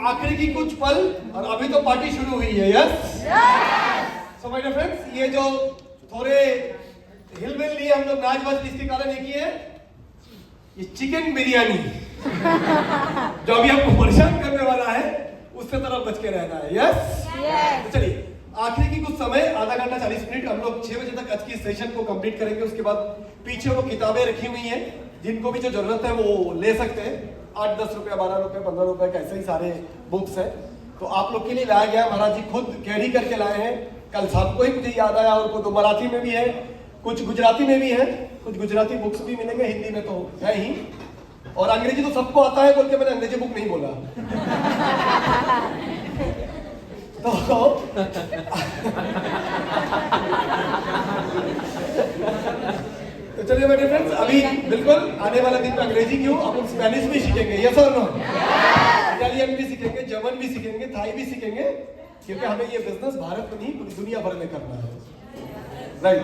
आखिरी की कुछ पल और अभी तो पार्टी शुरू हुई है। Yes so my dear friends, ये जो थोड़े हिलमिल लिए हम लोग नाच बाज इसके कारण एक ही है, ये चिकन बिरयानी जो अभी आपको परेशान करने वाला है उससे तरफ बच के रहना है। यस तो चलिए आखिरी की कुछ समय, आधा घंटा 40 मिनट, हम लोग 6 बजे तक आज की सेशन को कंप्लीट करेंगे। उसके बाद पीछे वो किताबें रखी हुई हैं, जिनको भी जो जरूरत है वो ले सकते हैं। 8-10 रुपया, 12 रुपया, 15 रुपए का ऐसे ही सारे बुक्स हैं, तो आप लोग के लिए लाया गया। महाराज जी खुद कैरी करके लाए हैं। कल शाम को ही मुझे याद आया, और को तो मराठी में भी है, कुछ गुजराती में भी है, कुछ गुजराती बुक्स भी मिलेंगे, हिंदी में तो है ही, और अंग्रेजी तो सबको आता है बोल के मैंने अंग्रेजी बुक नहीं बोला। तो चलिए मेरे फ्रेंड्स, अभी बिल्कुल आने वाला दिन में अंग्रेजी क्यों, अपन स्पेनिश भी सीखेंगे। यस और नो? इटालियन भी सीखेंगे, जर्मन भी सीखेंगे, थाई भी सीखेंगे, क्योंकि हमें ये बिजनेस भारत में नहीं पूरी दुनिया भर में करना है। राइट,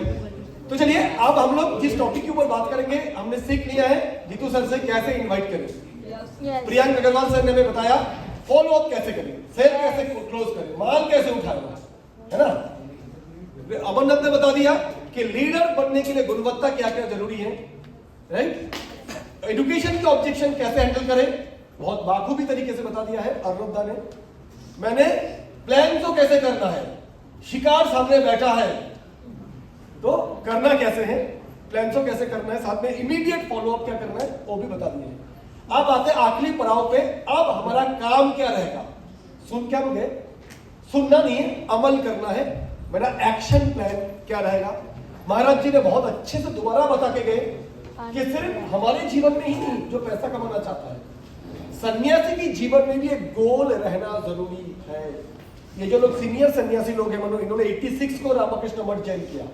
तो चलिए अब हम लोग जिस टॉपिक के ऊपर बात करेंगे, हमने सीख लिया है जीतू सर से कैसे इनवाइट करें। प्रियंक अग्रवाल सर ने हमें बताया फॉलो अप कैसे करें, सेल कैसे क्लोज करें, माल कैसे उठाना है ना। अमरनाथ ने बता दिया कि लीडर बनने के लिए गुणवत्ता क्या क्या जरूरी है। राइट, एजुकेशन के ऑब्जेक्शन कैसे हैंडल करें, बहुत बाखूबी तरीके से बता दिया है अर्नबदा ने। मैंने प्लान तो कैसे करना है, शिकार सामने बैठा है तो करना कैसे है, प्लान तो कैसे करना है, साथ में इमीडिएट फॉलो अप क्या करना है वो भी बता दिए। अब आते आखिरी पड़ाव पे, अब हमारा काम क्या रहेगा। सुन क्या बोले, सुनना नहीं है, अमल करना है। मेरा एक्शन प्लान क्या रहेगा। महाराज जी ने बहुत अच्छे से दोबारा बता के गए कि सिर्फ हमारे जीवन में ही नहीं, जो पैसा कमाना चाहता है, सन्यासी की जीवन में भी एक गोल रहना जरूरी है। ये जो लोग सीनियर सन्यासी लोग हैं, मतलब इन्होंने 86 को रामकृष्ण मठ ज्वाइन किया,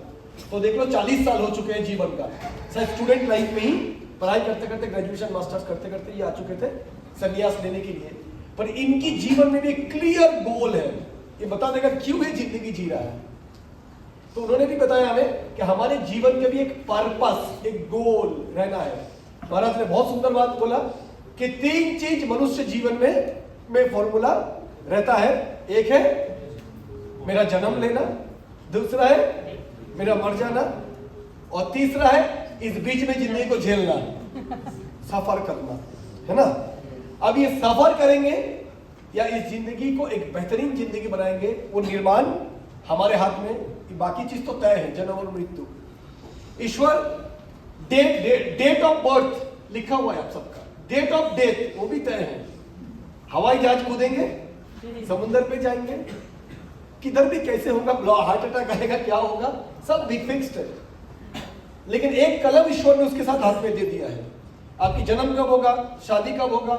तो देख लो 40 साल हो चुके हैं जीवन का। शायद स्टूडेंट लाइफ में ही पढ़ाई करते करते, ग्रेजुएशन मास्टर्स करते करते ये आ चुके थे सन्यास लेने के लिए। पर इनकी जीवन में भी एक क्लियर गोल है, ये बता देगा क्यों ये जिंदगी जी रहा है। तो उन्होंने भी बताया हमें कि हमारे जीवन के भी एक पर्पस, एक गोल रहना है। महाराज ने बहुत सुंदर बात बोला कि 3 चीज मनुष्य जीवन में फॉर्मूला रहता है। एक है मेरा जन्म लेना, दूसरा है मेरा मर जाना, और तीसरा है इस बीच में जिंदगी को झेलना, सफर करना, है ना। अब ये सफर करेंगे या इस जिंदगी को एक बेहतरीन जिंदगी बनाएंगे, वो निर्माण हमारे हाथ में। बाकी चीज तो तय है, जन्म और मृत्यु। ईश्वर डेट ऑफ बर्थ लिखा हुआ है आप सबका, डेट ऑफ डेथ वो भी तय है। हवाई जहाज कूदेंगे, समुद्र पे जाएंगे, किधर भी कैसे होगा, हार्ट अटैक आएगा, क्या होगा, सब भी फिक्स्ड है। लेकिन एक कलम ईश्वर ने उसके साथ हाथ में दे दिया है। आपकी जन्म कब होगा, शादी कब होगा,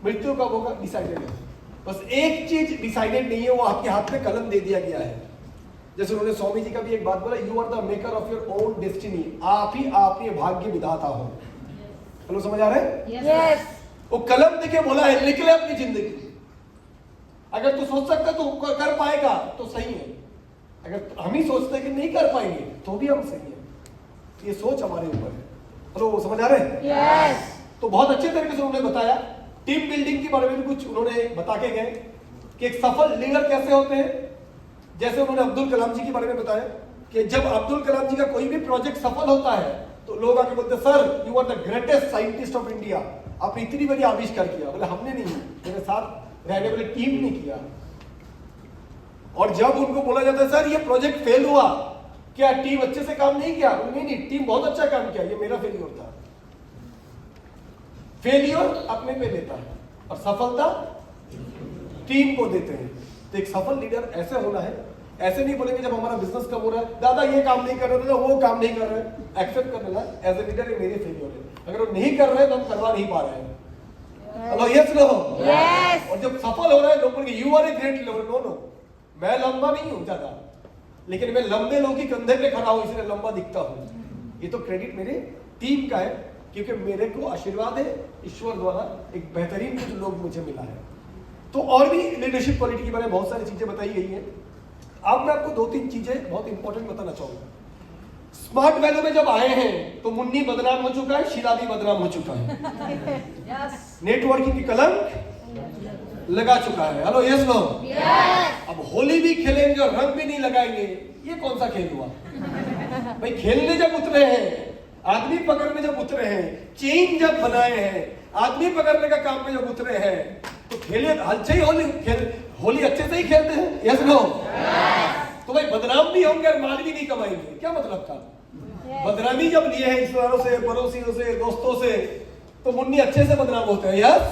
मृत्यु कब होगा, डिसाइडेड है। बस एक चीज डिसाइडेड नहीं है, वो आपके हाथ में कलम दे दिया गया है। जैसे उन्होंने स्वामी जी का भी एक बात बोला, you are the maker of your own destiny, आप ही भाग्य विधाता हो। हेलो, समझ आ रहा है? यस। वो कलम देके बोला है, लिख ले अपनी जिंदगी। अगर तू सोच सकता तो कर पाएगा तो सही है, अगर हम ही सोचते हैं कि नहीं कर पाएंगे तो भी हम सही है। ये सोच हमारे ऊपर है। हेलो, समझ आ रहे हैं? यस। तो बहुत अच्छे तरीके से उन्होंने बताया। टीम बिल्डिंग के बारे में भी कुछ उन्होंने बता के गए कि एक सफल लीडर कैसे होते हैं। जैसे उन्होंने अब्दुल कलाम जी के बारे में बताया कि जब अब्दुल कलाम जी का कोई भी प्रोजेक्ट सफल होता है तो लोग आके बोलते हैं, sir you are the greatest scientist of India, आपने इतनी बड़ी आविष्कार किया। बोले हमने नहीं, मेरे साथ रहने वाली टीम ने किया। और जब उनको बोला जाता है सर ये प्रोजेक्ट फेल हुआ, क्या टीम अच्छे से काम नहीं किया? नहीं, टीम बहुत अच्छा काम किया, ये मेरा फेलियर था। फेलियर अपने पे लेता है और सफलता टीम को देते हैं। तो एक सफल लीडर ऐसे होना है। ऐसे नहीं बोलेंगे जब हमारा बिजनेस कम हो रहा है, दादा ये काम नहीं कर रहे थे, वो काम नहीं कर रहे, एक्सेप्ट कर लेना एज ए लीडर, ये मेरे फेलियर है। अगर वो नहीं कर रहे तो हम करवा नहीं पा रहे हैं। Hello, yes no? यस। और जब सफल हो रहा है लोग बोलेंगे you are a great leader. No, मैं लंबा नहीं हूं ज्यादा, लेकिन मैं लंबे लोगों की कंधे पे खड़ा हूं, इसलिए लंबा दिखता हूं। ये तो क्रेडिट मेरे टीम का है, क्योंकि मेरे को आशीर्वाद है ईश्वर द्वारा, एक बेहतरीन कुछ लोग मुझे मिला है। तो और भी लीडरशिप क्वालिटी के बारे में बहुत सारी चीजें बताई गई हैं। अब मैं आपको 2-3 चीजें बहुत इंपॉर्टेंट बताना चाहूंगा। स्मार्ट वैल्यू में जब आए हैं तो मुन्नी बदनाम हो चुका है, शीला भी बदनाम हो चुका है। नेटवर्किंग की कलंक लगा चुका है। Hello yes no? अब होली भी खेलेंगे और रंग भी नहीं लगाएंगे, ये कौन सा खेल हुआ? भाई खेलने जब उतरे हैं, आदमी पकड़ने जब उतरे हैं, चेन जब बनाए हैं, आदमी पकड़ने का काम में जब उतरे हैं, तो खेले अच्छे ही होली अच्छे से ही खेलते हैं। Yes no? तो भाई बदनाम भी होंगे और माल भी नहीं कमाएंगे, क्या मतलब था? बदनामी जब लिए हैं रिश्तेदारों से, पड़ोसियों से, दोस्तों से, तो मुन्नी अच्छे से बदनाम होते हैं। यस?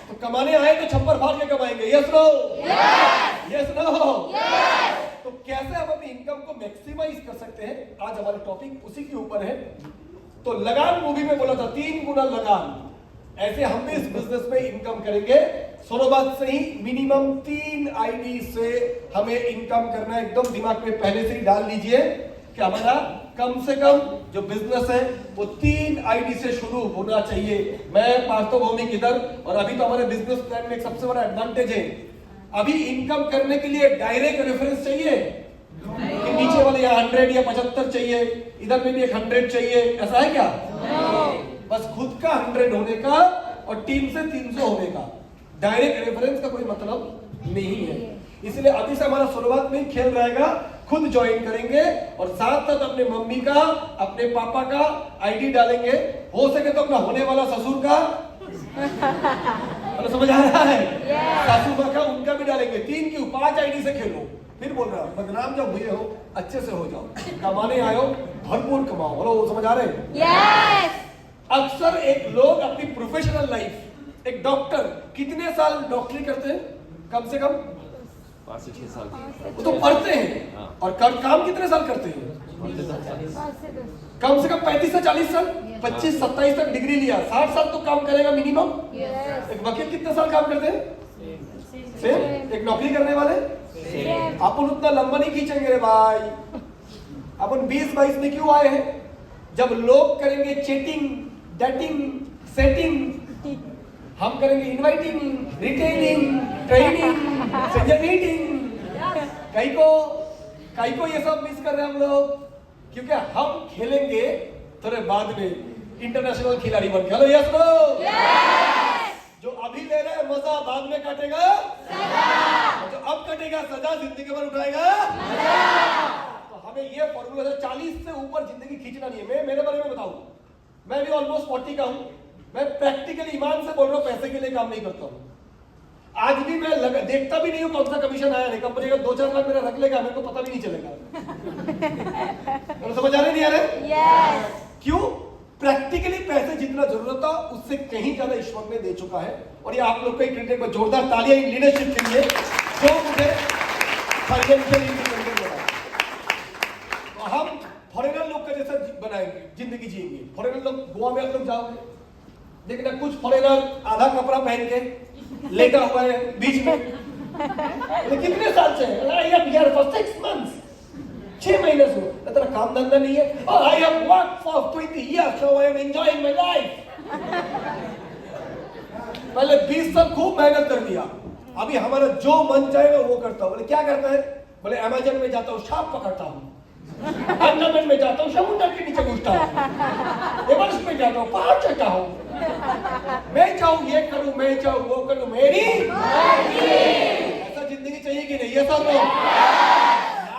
तो कमाने आए तो छप्पर फाड़ के कमाएंगे। Yes no? Yes no? तो कैसे हम अपनी इनकम को मैक्सिमाइज कर सकते हैं, आज हमारा टॉपिक उसी के ऊपर है। तो लगान मूवी में बोला था 3 गुना लगान, ऐसे हम भी इस बिजनेस में इनकम करेंगे। सुनो बात सही, मिनिमम 3 आईडी से हमें इनकम करना है। एकदम दिमाग में पहले से ही डाल लीजिए कि हमारा कम से कम जो बिजनेस है वो 3 आईडी से शुरू होना चाहिए। मैं पार्थो भौमिक इधर, और अभी तो हमारे बिजनेस प्लान में एक सबसे बड़ा एडवांटेज है, अभी इनकम करने के लिए डायरेक्ट रेफरेंस चाहिए कि नीचे वाले यहाँ 100 या 75 चाहिए, इधर में भी एक 100 चाहिए, ऐसा है क्या? बस खुद का 100 होने का और टीम से 300 होने का, डायरेक्ट रेफरेंस का कोई मतलब नहीं है। इसलिए अभी से हमारा शुरुआत में खेल रहेगा, खुद ज्वाइन करेंगे और साथ साथ अपने मम्मी का, अपने पापा का आईडी डालेंगे, हो सके तो अपना होने वाला ससुर का समझ आ रहा है? सासू माँ का, उनका भी डालेंगे। 3 की 5 आईडी से खेलो। फिर बोल रहा बदनाम जब हुए हो अच्छे से हो जाओ, कमाने आयो भरपूर कमाओ। हेलो समझ आ रहे हैं? अक्सर एक लोग अपनी प्रोफेशनल लाइफ, एक डॉक्टर कितने साल डॉक्टरी करते हैं? कम से कम 5 से 6 साल। वो तो पढ़ते हैं और काम कितने साल करते हैं? कम से कम 35 से 40 साल, 25-27 तक डिग्री लिया, 60 साल तो काम करेगा मिनिमम। एक वकील कितने साल काम करते हैं? सेम। एक नौकरी करने वाले अपन उतना लंबा नहीं खींचेंगे रे भाई। अपन 20-22 में क्यों आए हैं? जब लोग करेंगे चीटिंग, डेटिंग, सेटिंग, हम करेंगे इनवाइटिंग, रिटेलिंग, ट्रेनिंग, मीटिंग। कई को ये सब मिस कर रहे हैं हम लोग, क्योंकि हम खेलेंगे थोड़े बाद में इंटरनेशनल खिलाड़ी बन के। Hello yes no? जो अभी ले रहे हैं मजा बाद में काटेगा सजा, जो अब कटेगा सजा जिंदगी भर उठाएगा मजा। तो हमें ये फॉर्मूला है, 40 से ऊपर जिंदगी खींचना नहीं है। मैं मेरे बारे में बताऊं, मैं भी ऑलमोस्ट 40 का हूं। मैं प्रैक्टिकली ईमान से बोल रहा हूं, पैसे के लिए काम नहीं करता हूं। आज भी मैं देखता भी नहीं हूं कौन सा कमीशन आया नहीं, कंपनी का 2-4 लाख मेरा रख लेगा, मेरे को पता भी नहीं चलेगा। तो समझ आ रहे नहीं आ रहे? क्यों? प्रैक्टिकली पैसे जितना जरूरत था उससे कहीं ज्यादा ईश्वर ने दे चुका है। और ये आप लोग को क्रिकेट में जोरदार तालियां इन लीडरशिप के लिए जो मुझे फाइनेंशियल इंडिपेंडेंट बनाया। तो हम फॉरेनर लोग का जैसा बनाएंगे, जिंदगी जिएंगे। फॉरेनर लोग, गोवा में आप लोग जाओगे, देखना कुछ फॉरेनर आधा कपड़ा पहन के लेटा हुआ है बीच में, कितने साल से? I am here for 6 months, 6 महीने से। तेरा काम धंधा नहीं है? और I have worked for 20 years, so I am enjoying my life। पहले 20 साल खूब मेहनत कर दिया, अभी हमारा जो मन चाहेगा वो करता हूँ। बोले क्या करता है? बोले अमेज़न में जाता हूँ, सांप पकड़ता हूँ, अंडमान में जाता हूँ, समुद्र के नीचे घुसता हूँ, एवरेस्ट में जाता हूँ, पहाड़ चढ़ता हूँ। मैं चाहूँ ये करूँ, मैं चाहूँ वो करूँ, मेरी ऐसा जिंदगी चाहिए कि नहीं? ये सब लोग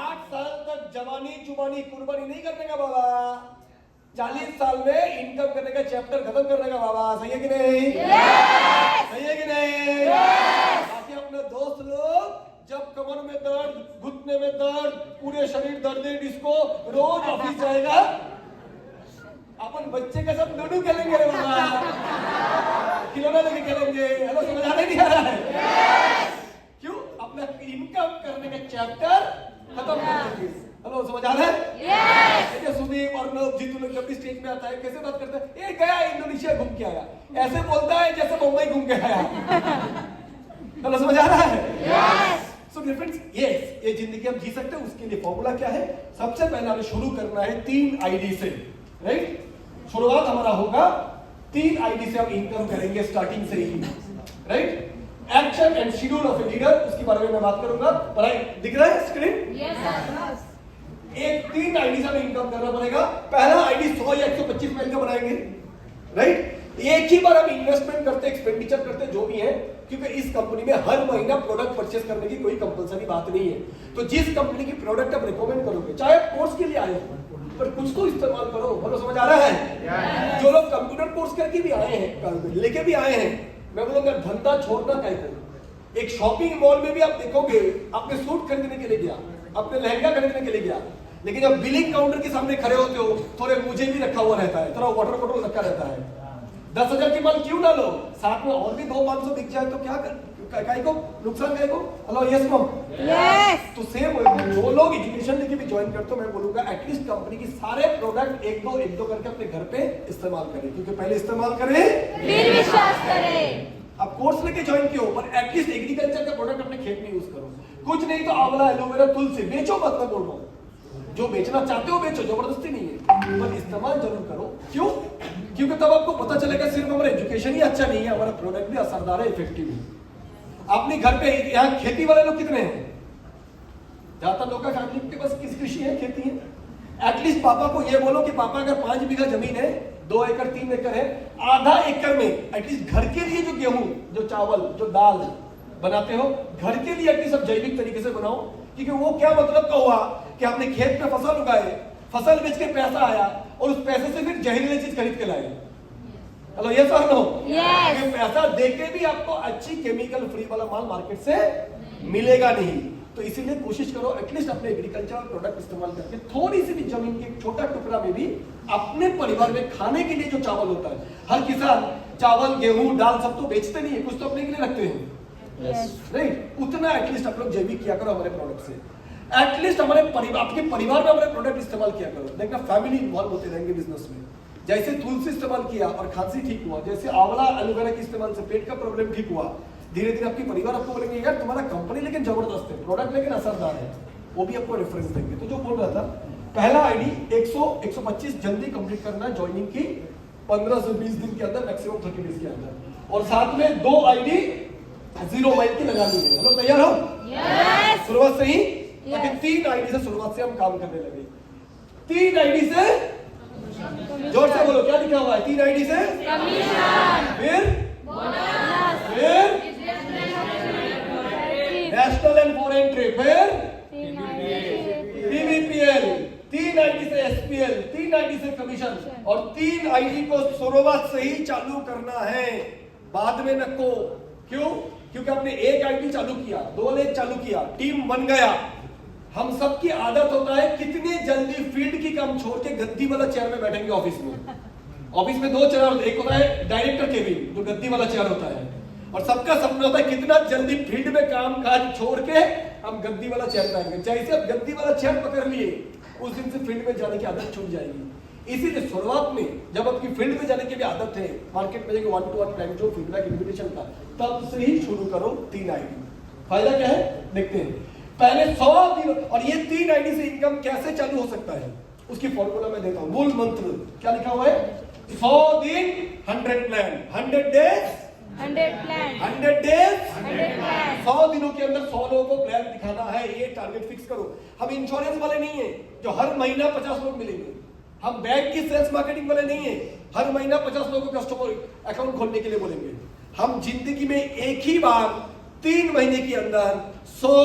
8 साल तक जवानी जुबानी कुर्बानी नहीं करने का बाबा, 40 साल में इनकम करने का चैप्टर खत्म करने का बाबा। सही है कि नहीं? सही है कि नहीं? बाकी अपने दोस्त लोग जब कमर में दर्द, घुटने में दर्द, पूरे शरीर दर्द है, जिसको रोज ऑफिस जाएगा, अपन बच्चे के साथ लूडो खेलेंगे रे बाबा, खिलौना लेके खेलेंगे। हेलो समझ आ नहीं आ रहा है? क्यों? अपना इनकम करने का चैप्टर खत्म कर देंगे। हेलो समझ आ रहा है? सुदीप और नव जीतू लोग जब भी स्टेज में आता है कैसे बात करता है? ये गया इंडोनेशिया घूम के आया, ऐसे बोलता है जैसे मुंबई घूम के आया। हेलो समझ आ रहा है? सो डिफरेंस, यस, ये जिंदगी हम जी सकते हैं। उसके लिए फॉर्मूला क्या है? सबसे पहले हमें शुरू करना है 3 आईडी से, राइट? शुरुआत हमारा होगा 3 आईडी से, हम इनकम करेंगे स्टार्टिंग से ही, right? Action and schedule of a leader, उसके बारे में मैं बात करूंगा। दिख रहा है स्क्रीन? यस। एक 3 आईडी से हमें इनकम करना पड़ेगा। पहला आईडी 100 या 125 मेल का बनाएंगे, राइट? एक ही बार हम इन्वेस्टमेंट करते, एक्सपेंडिचर करते, जो भी है, क्योंकि इस कंपनी में हर महीना प्रोडक्ट परचेस करने की कोई कंपलसरी बात नहीं है। तो जिस कंपनी की प्रोडक्ट आप रिकमेंड करोगे, चाहे आप कोर्स के लिए आए हो, पर कुछ तो इस्तेमाल करो। बोलो समझ आ रहा है? जो लोग कंप्यूटर कोर्स करके भी आए हैं, लेके भी आए हैं, मैं बोलूंगा धंधा छोड़ना क्या करो। एक शॉपिंग मॉल में भी आप देखोगे, आपने सूट खरीदने के लिए गया, आपने लहंगा खरीदने के लिए गया, लेकिन जब बिलिंग काउंटर के सामने खड़े होते हो, थोड़े मुझे भी रखा हुआ रहता है, थोड़ा वाटर बॉटल रखा रहता है। 10,000 की माल क्यों ना लो, साथ में और भी 200-500 बिक जाए तो क्या काय को नुकसान काय को। Hello yes mom, yes. तो सेम जो लोग एजुकेशन लेके भी ज्वाइन करते हो, मैं बोलूंगा एटलीस्ट कंपनी की सारे प्रोडक्ट एक दो करके अपने घर पे इस्तेमाल करें, क्योंकि पहले इस्तेमाल करें फिर विश्वास करें। आप कोर्स लेके ज्वाइन किए हो, पर एटलीस्ट एग्रीकल्चर का प्रोडक्ट अपने खेत में यूज करो। कुछ नहीं तो आंवला, एलोवेरा, तुलसी बेचो मत, मैं बोल रहा हूँ। जो बेचना चाहते हो बेचो, जबरदस्ती नहीं है, पर इस्तेमाल जरूर करो। क्यों? क्योंकि तब आपको पता चलेगा सिर्फ हमारा एजुकेशन ही अच्छा नहीं है, हमारा प्रोडक्ट भी असरदार है, इफेक्टिव है। अपने घर पे यहाँ खेती वाले लोग कितने हैं? ज्यादातर लोग का फैमिली के पास किस कृषि है, खेती है। एटलीस्ट पापा को ये बोलो कि पापा अगर 5 बीघा जमीन है, 2 एकड़ 3 एकड़ है, आधा एकड़ में एटलीस्ट घर के लिए जो गेहूं, जो चावल, जो दाल बनाते हो, घर के लिए एटलीस्ट आप जैविक तरीके से बनाओ। क्योंकि वो क्या मतलब का हुआ कि आपने खेत में फसल उगाए, फसल बेच के पैसा आया, और उस पैसे से फिर जहरीली चीज खरीद के लाए। हेलो यस और नो? यस। ये पैसा देके भी आपको अच्छी केमिकल फ्री वाला माल मार्केट से मिलेगा नहीं। तो इसीलिए कोशिश करो एटलीस्ट अपने एग्रीकल्चर प्रोडक्ट इस्तेमाल करके थोड़ी सी भी जमीन के छोटा टुकड़ा में भी अपने परिवार में खाने के लिए जो चावल होता है, हर किसान चावल, गेहूं, दाल सब तो बेचते नहीं है, कुछ तो अपने के लिए रखते हैं, राइट? उतना एटलीस्ट आप लोग जैविक किया करो हमारे प्रोडक्ट से। एटलीस्ट हमारे परिवार, आपके परिवार में हमारे प्रोडक्ट इस्तेमाल किया करो। देखना फैमिली इन्वॉल्व होते रहेंगे बिजनेस में। जैसे तुलसी इस्तेमाल किया और खांसी ठीक हुआ, जैसे आंवला, एलोवेरा के इस्तेमाल से पेट का प्रॉब्लम ठीक हुआ, धीरे धीरे आपके परिवार आपको बोलेंगे यार तुम्हारा कंपनी लेकिन जबरदस्त है, प्रोडक्ट लेकिन असरदार है, वो भी आपको रेफरेंस देंगे। तो जो बोल रहा था, पहला आईडी 100-125 जल्दी कंप्लीट करना है ज्वाइनिंग की 15 से 20 दिन के अंदर, मैक्सिमम 30 डेज के अंदर, और साथ में 2 आईडी 0 माइल की लगानी है। हम लोग तैयार हो? यस। शुरुआत से ही, ताकि 3 आईडी से शुरुआत से हम काम करने लगे। 3 आईडी से, जोर से बोलो क्या लिखा हुआ है? 3 आईडी से कमीशन, फिर बोनस, फिर नेशनल एंड फॉरेन ट्रिप, फिर पीवीपीएल, 3 आईडी से एसपीएल, 3 आईडी से कमीशन, और 3 आईडी को शुरुआत से ही चालू करना है, बाद में नको। क्यों? क्योंकि आपने 1 आईडी चालू किया, 2 लेग चालू किया, टीम बन गया। हम सबकी आदत होता है कितने जल्दी फील्ड की काम छोड़ के गद्दी वाला चेयर में बैठेंगे ऑफिस में। ऑफिस में 2 चेयर होते हैं, एक होता है डायरेक्टर केबिन जो गद्दी वाला चेयर होता है, और सबका सपना होता है कितना जल्दी फील्ड में काम काज छोड़ के हम गद्दी वाला चेयर पे आएंगे। जैसे आप गद्दी वाला चेयर पकड़ लिए, उस दिन से फील्ड में जाने की आदत छूट जाएगी। इसीलिए शुरुआत में जब आपकी फील्ड में जाने की भी आदत है, मार्केट में जाके 1-to-1 प्लान जो फीडबैक इन्विटेशन का, तब से ही शुरू करो 3 आईडी। फायदा क्या है देखते हैं। पहले 100 दिन, और ये 3 आईडी से इनकम कैसे चालू हो सकता है उसकी फॉर्मूला मैं देता हूं। मूल मंत्र क्या लिखा हुआ है? 100 दिन 100 plan, 100 days 100 plan, 100 days 100 plan. 100 दिनों के अंदर 100 लोगों को प्लान दिखाना है, ये टारगेट फिक्स करो। हम इंश्योरेंस वाले नहीं है जो हर महीना 50 लोग मिलेंगे, हम बैंक की सेल्स मार्केटिंग वाले नहीं है हर महीना 50 लोगों को कस्टमर अकाउंट खोलने के लिए बोलेंगे। हम जिंदगी में एक ही बार 3 महीने के अंदर 100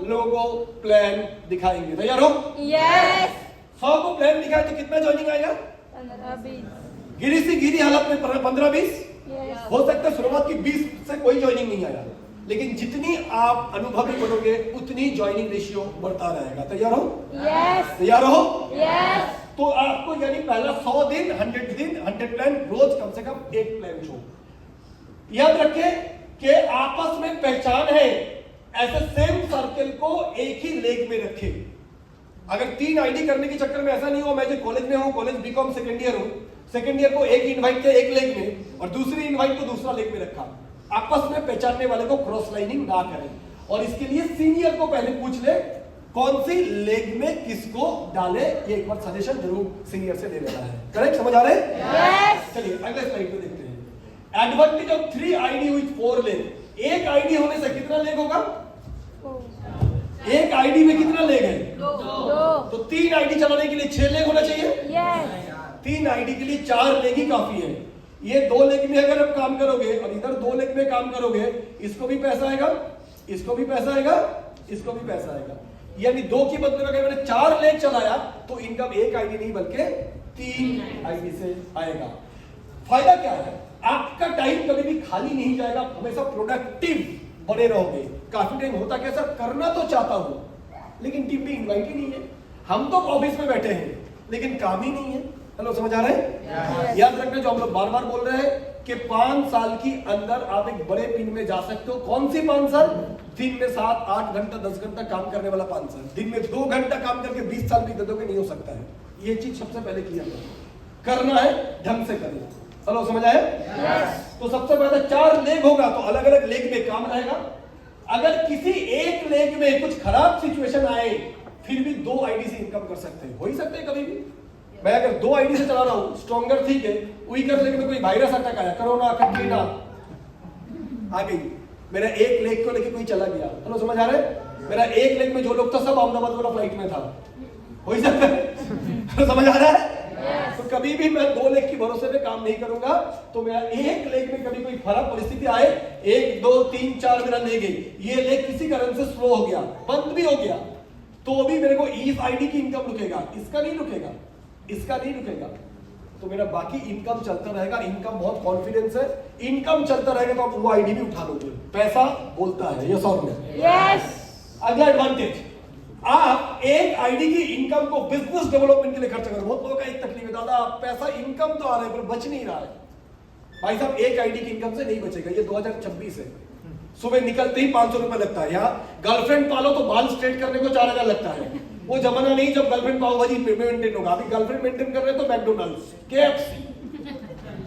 लोगों प्लान दिखाएंगे। तैयार हो? यस। 100 को प्लान दिखाए तो कितना ज्वाइनिंग आएगा? 15-20। गिरी से गिरी हालत में 15-20 यस। हो सकता है। शुरुआत की 20 से कोई ज्वाइनिंग नहीं आया, लेकिन जितनी आप अनुभवी बनोगे उतनी ज्वाइनिंग रेशियो बढ़ता रहेगा। तैयार हो? यस। तैयार हो? यस। तो आपको यानी पहला 100 दिन 100 दिन 100 प्लान, रोज कम से कम 1 प्लान शो। याद रखें कि आपस में पहचान है, ऐसे सेम सर्कल को एक ही लेग में रखे। अगर 3 आईडी करने के चक्कर में ऐसा नहीं हो मैं जो कॉलेज में हूं, कॉलेज बीकॉम सेकेंड ईयर हूं, सेकेंड ईयर को एक इनवाइट किया एक लेग में और दूसरी इनवाइट को दूसरा लेग में रखा। आपस में पहचानने वाले को क्रॉस लाइनिंग ना करें, और इसके लिए सीनियर को पहले पूछ ले कौन सी लेग में किसको डाले, ये एक बार सजेशन जरूर सीनियर से ले लेना है। करेक्ट? समझ आ रहे हैं? यस। चलिए अगले स्लाइड पे देखते हैं। Advantage of 3 ID with 4 leg. एक आईडी होने से कितना लेग होगा? एक आईडी में कितना लेग है? 2। तो 3 आईडी चलाने के लिए 6 लेग होना चाहिए। यस। 3 आईडी के लिए 4 लेग ही काफी है। ये 2 लेग में अगर आप काम करोगे और इधर 2 लेग में काम करोगे, इसको भी पैसा आएगा, इसको भी पैसा आएगा, इसको भी पैसा आएगा। यानी 2 की बदले में अगर मैंने 4 लेग चलाया तो इनकम 1 आईडी नहीं बल्कि 3 आईडी से आएगा। फायदा क्या है? आपका टाइम कभी भी खाली नहीं जाएगा, हमेशा प्रोडक्टिव बने रहोगे। काफी टाइम होता कैसा, करना तो चाहता हूं लेकिन टीम भी इनवाइट ही नहीं है, हम तो ऑफिस में बैठे हैं लेकिन काम ही नहीं है। हेलो, समझ आ रहा है? याद रखना, जो हम लोग बार बार बोल रहे हैं कि 5 साल की अंदर आप एक बड़े पिन में जा सकते हो। कौन सी 5 साल? दिन में 7, 8 घंटा, 10 घंटा काम करने वाला 5 साल। दिन में 2 घंटा काम करके 20 साल भी दे दोगे, नहीं हो सकता है। ये चीज सबसे पहले किया करना है, ढंग से करना। हेलो, समझ आया? तो सबसे पहले 4 लेग होगा तो अलग अलग लेग में काम रहेगा। अगर किसी एक लेग में कुछ खराब सिचुएशन आए फिर भी 2 आईडी से इनकम कर सकते हैं, हो ही सकते हैं कभी भी। मैं अगर 2 आईडी से चला रहा हूं, स्ट्रॉन्गर ठीक है, वीकर लेग में कोई वायरस अटैक आया, कोरोना, कटरीना आ गई, मेरा एक लेग को लेके कोई चला गया। हेलो, समझ आ रहा है? मेरा एक लेग में जो लोग था सब अहमदाबाद वाला फ्लाइट में था, हो ही सकता है। समझ आ रहा है? तो कभी भी मैं 2 लेग की भरोसे पे काम नहीं करूंगा। तो मेरा एक लेग में कभी कोई खराब परिस्थिति आए, 1, 2, 3, 4 मेरा ले गई, ये लेग किसी कारण से स्लो हो गया, बंद भी हो गया, तो भी मेरे को इस आईडी की इनकम रुकेगा, इसका नहीं रुकेगा, इसका नहीं रुकेगा। तो मेरा बाकी इनकम चलता रहेगा। इनकम बहुत कॉन्फिडेंस है, इनकम चलता रहेगा तो आप वो आईडी भी उठा लोगे। पैसा बोलता है, यस और नो? यस। अगला एडवांटेज, आप एक आईडी की इनकम को बिजनेस डेवलपमेंट के लिए खर्च करो। बहुत लोगों का एक तकलीफ है, दादा पैसा इनकम तो आ रहा है पर बच नहीं रहा है। भाई साहब, एक आईडी की इनकम से नहीं बचेगा, ये 2026 है। सुबह निकलते ही 500 रुपए लगता है। यहाँ गर्लफ्रेंड पालो तो बाल स्ट्रेट करने को 4000 लगता है। वो जमाना नहीं जब गर्लफ्रेंड पाव भाजी मेंटेन होगा। अभी गर्लफ्रेंड मेंटेन कर रहे हैं तो मैकडोनल्ड्स, KFC।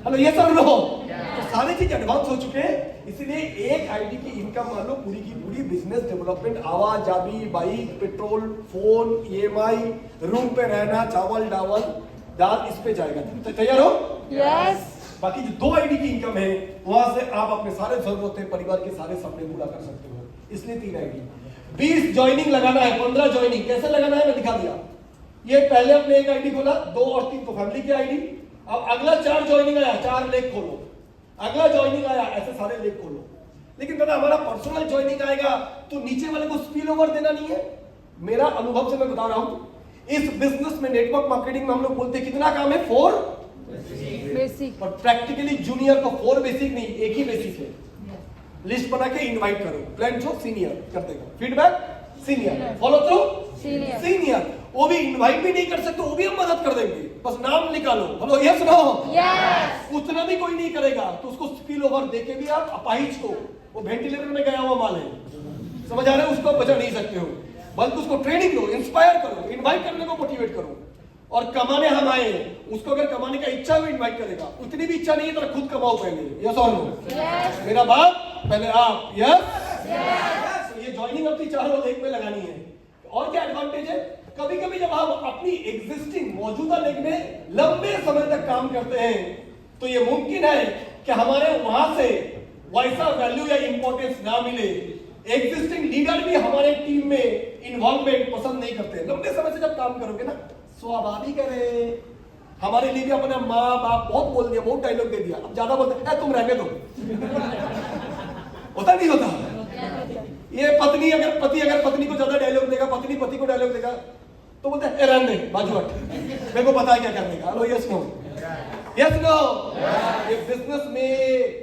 हेलो, ये सब लो, तो सारे चीज एडवांस हो चुके हैं। इसीलिए एक आईडी की इनकम मान लो पूरी की पूरी बिजनेस डेवलपमेंट, आवाजाही, bike, petrol, phone, EMI, room पे रहना, चावल डावल दाल, इस पे जाएगा। तो तैयार हो? यस। बाकी जो 2 आईडी की इनकम है वहां से आप अपने सारे जरूरतें, परिवार के सारे सपने पूरा कर सकते हो। इसलिए 3 आईडी। 20 ज्वाइनिंग लगाना है, 15 ज्वाइनिंग कैसे लगाना है मैं दिखा दिया। ये पहले अपने एक आईडी खोला, 2 और 3 तो फैमिली की आईडी। अब अगला 4 ज्वाइनिंग आया, 4 लेग खोलो। अगला ज्वाइनिंग आया, ऐसे सारे लेग खोलो। लेकिन दादा हमारा पर्सनल ज्वाइनिंग आएगा तो नीचे वाले को स्पिल ओवर देना नहीं है। मेरा अनुभव से मैं बता रहा हूं, इस बिजनेस में, नेटवर्क मार्केटिंग में हम लोग बोलते हैं कितना काम है, 4 बेसिक। और प्रैक्टिकली जूनियर को 4 बेसिक नहीं, एक ही बेसिक है। लिस्ट बना के इनवाइट करो, प्लान छो सीनियर कर देगा, feedback senior, follow through senior. वो भी इनवाइट भी नहीं कर सकते, वो भी हम मदद कर देंगे, बस नाम निकालो। Hello, yes no? यस। उतना भी कोई नहीं करेगा तो उसको स्पिल ओवर देके भी आप अपाहिज को, वो वेंटिलेटर में गया हुआ माल है, समझ आ रहे हैं, उसको बचा नहीं सकते हो। बल्कि उसको ट्रेनिंग दो, इंस्पायर करो, इनवाइट करने को मोटिवेट करो। और कमाने हम आए, उसको अगर कमाने का इच्छा हो इनवाइट करेगा। उतनी भी इच्छा नहीं है तो खुद कमाओ पहले, यस और नो? मेरा बाप पहले आप, यस। ये ज्वाइनिंग अपनी 4 लेग में लगानी है। और क्या एडवांटेज है, कभी कभी जब हम अपनी एग्जिस्टिंग मौजूदा लेग में लंबे समय तक काम करते हैं तो ये मुमकिन है कि हमारे वहां से वैसा वैल्यू या इंपॉर्टेंस ना मिले। एग्जिस्टिंग लीडर भी हमारे टीम में इन्वॉल्वमेंट पसंद नहीं करते। लंबे समय से जब काम करोगे ना, स्वाभाविक है। हमारे लिए भी अपने माँ बाप बहुत बोल दिया, बहुत डायलॉग दे दिया, अब ज्यादा बोलते हैं तुम रहने दो। होता नहीं होता? ये पत्नी अगर पत्नी को ज्यादा डायलॉग देगा, पत्नी पति को डायलॉग देगा तो बोलते हैं रहने दे, बाजू हट, मेरे को पता है क्या करने का। Hello, yes no? Yes no? ये बिजनेस में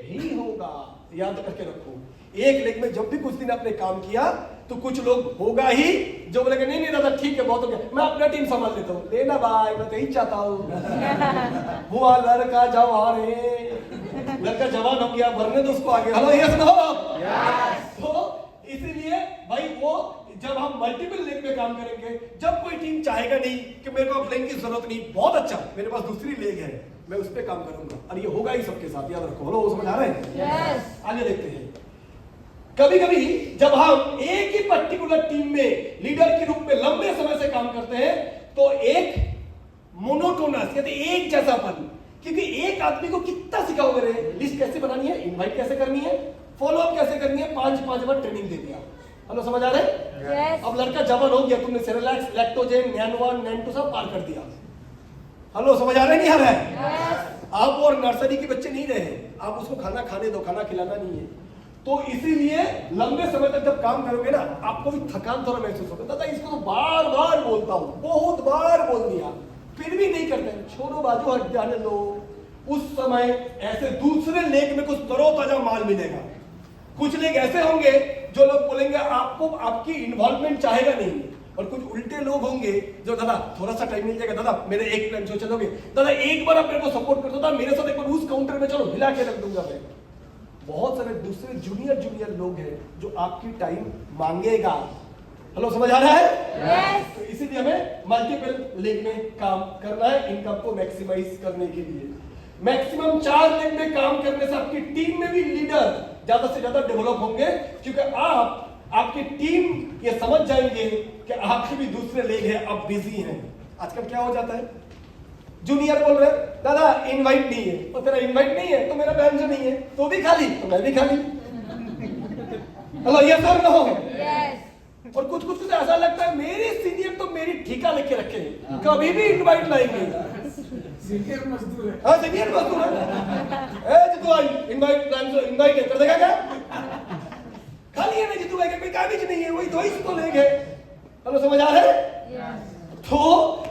ही होगा, याद करके रखो। एक लेग में जब भी कुछ दिन आपने काम किया तो कुछ लोग होगा ही जो बोलेंगे नहीं दादा ठीक है, बहुत हो गया, मैं अपना टीम संभाल लेता हूँ। लेना भाई, मैं तो यही चाहता हूँ। हुआ लड़का जवान है, लड़का जवान हो गया, भरने दो उसको आगे। Hello, yes no? तो इसीलिए भाई वो जब हम मल्टीपल लेग में काम करेंगे, जब कोई टीम चाहेगा नहीं कि मेरे को अब लेग की जरूरत नहीं, बहुत अच्छा मेरे पास दूसरी लेग है, मैं उस पर काम करूंगा। और ये होगा ही सबके साथ, याद रखो। हेलो, समझ आ रहे हैं? यस। आगे देखते हैं। कभी कभी जब हम एक ही पर्टिकुलर टीम में लीडर के रूप में लंबे समय से काम करते हैं तो एक मोनोटोनस यानी एक जैसापन, क्योंकि एक आदमी को कितना सिखाओगे रे, लिस्ट कैसे बनानी है, इनवाइट कैसे करनी है, फॉलो अप कैसे करनी है, 5 बार ट्रेनिंग दे दिया। हेलो, समझ आ रहे हैं? अब लड़का जवान हो गया, तुमने सेरेलैक्स, लैक्टोजेन, नैनोवन, नैनटू सब पार कर दिया। हेलो, समझ आ रहे नहीं आ रहा है? आप और नर्सरी के बच्चे नहीं रहे, आप उसको खाना खाने दो, खाना खिलाना नहीं है। तो इसीलिए लंबे समय तक जब काम करोगे ना, आपको भी थकान थोड़ा महसूस होगा। दादा इसको तो बार बार बोलता हूँ, बहुत बार बोल दिया, फिर भी नहीं करते। छोड़ो, बाजू हट जाने दो। उस समय ऐसे दूसरे लेग में कुछ तरोताजा माल मिलेगा। कुछ लेग ऐसे होंगे जो लोग बोलेंगे आपको, आपकी इन्वॉल्वमेंट चाहेगा नहीं, और कुछ उल्टे लोग होंगे जो दादा थोड़ा सा टाइम मिल जाएगा, दादा मेरे एक प्लान से चलोगे, दादा एक बार आप मेरे को सपोर्ट कर दो, दादा मेरे साथ एक बार उस काउंटर में चलो, हिला के रख दूंगा मैं। बहुत सारे दूसरे जूनियर लोग हैं जो आपकी टाइम मांगेगा। हेलो, समझ आ रहा है? Yes. तो इसीलिए हमें मल्टीपल लेग में काम करना है इनकम को मैक्सिमाइज करने के लिए। मैक्सिमम 4 लेग में काम करने से आपकी टीम में भी लीडर ज्यादा से ज्यादा डेवलप होंगे, क्योंकि आपकी टीम ये समझ जाएंगे कि आपके भी दूसरे लेग हैं, अब बिजी हैं। आजकल क्या हो जाता है, जूनियर बोल रहे दादा इनवाइट नहीं है, तो तेरा इनवाइट नहीं है तो मेरा प्लान जो नहीं है, तो भी खाली तो मैं भी खाली। हेलो, ये सर ना हो। Yes. और कुछ ऐसा लगता है मेरे सीनियर तो मेरी ठिका लेके रखे हैं, कभी भी इनवाइट लाएंगे। सीनियर मजदूर है। हाँ, सीनियर मजदूर है। ए जितू भाई इनवाइट प्लान से इनवाइट कर देगा क्या? खाली है ना जितू भाई का कोई काम ही नहीं है, वही 2 ही तो लेंगे। हेलो, समझ आ रहा है? Yes. तो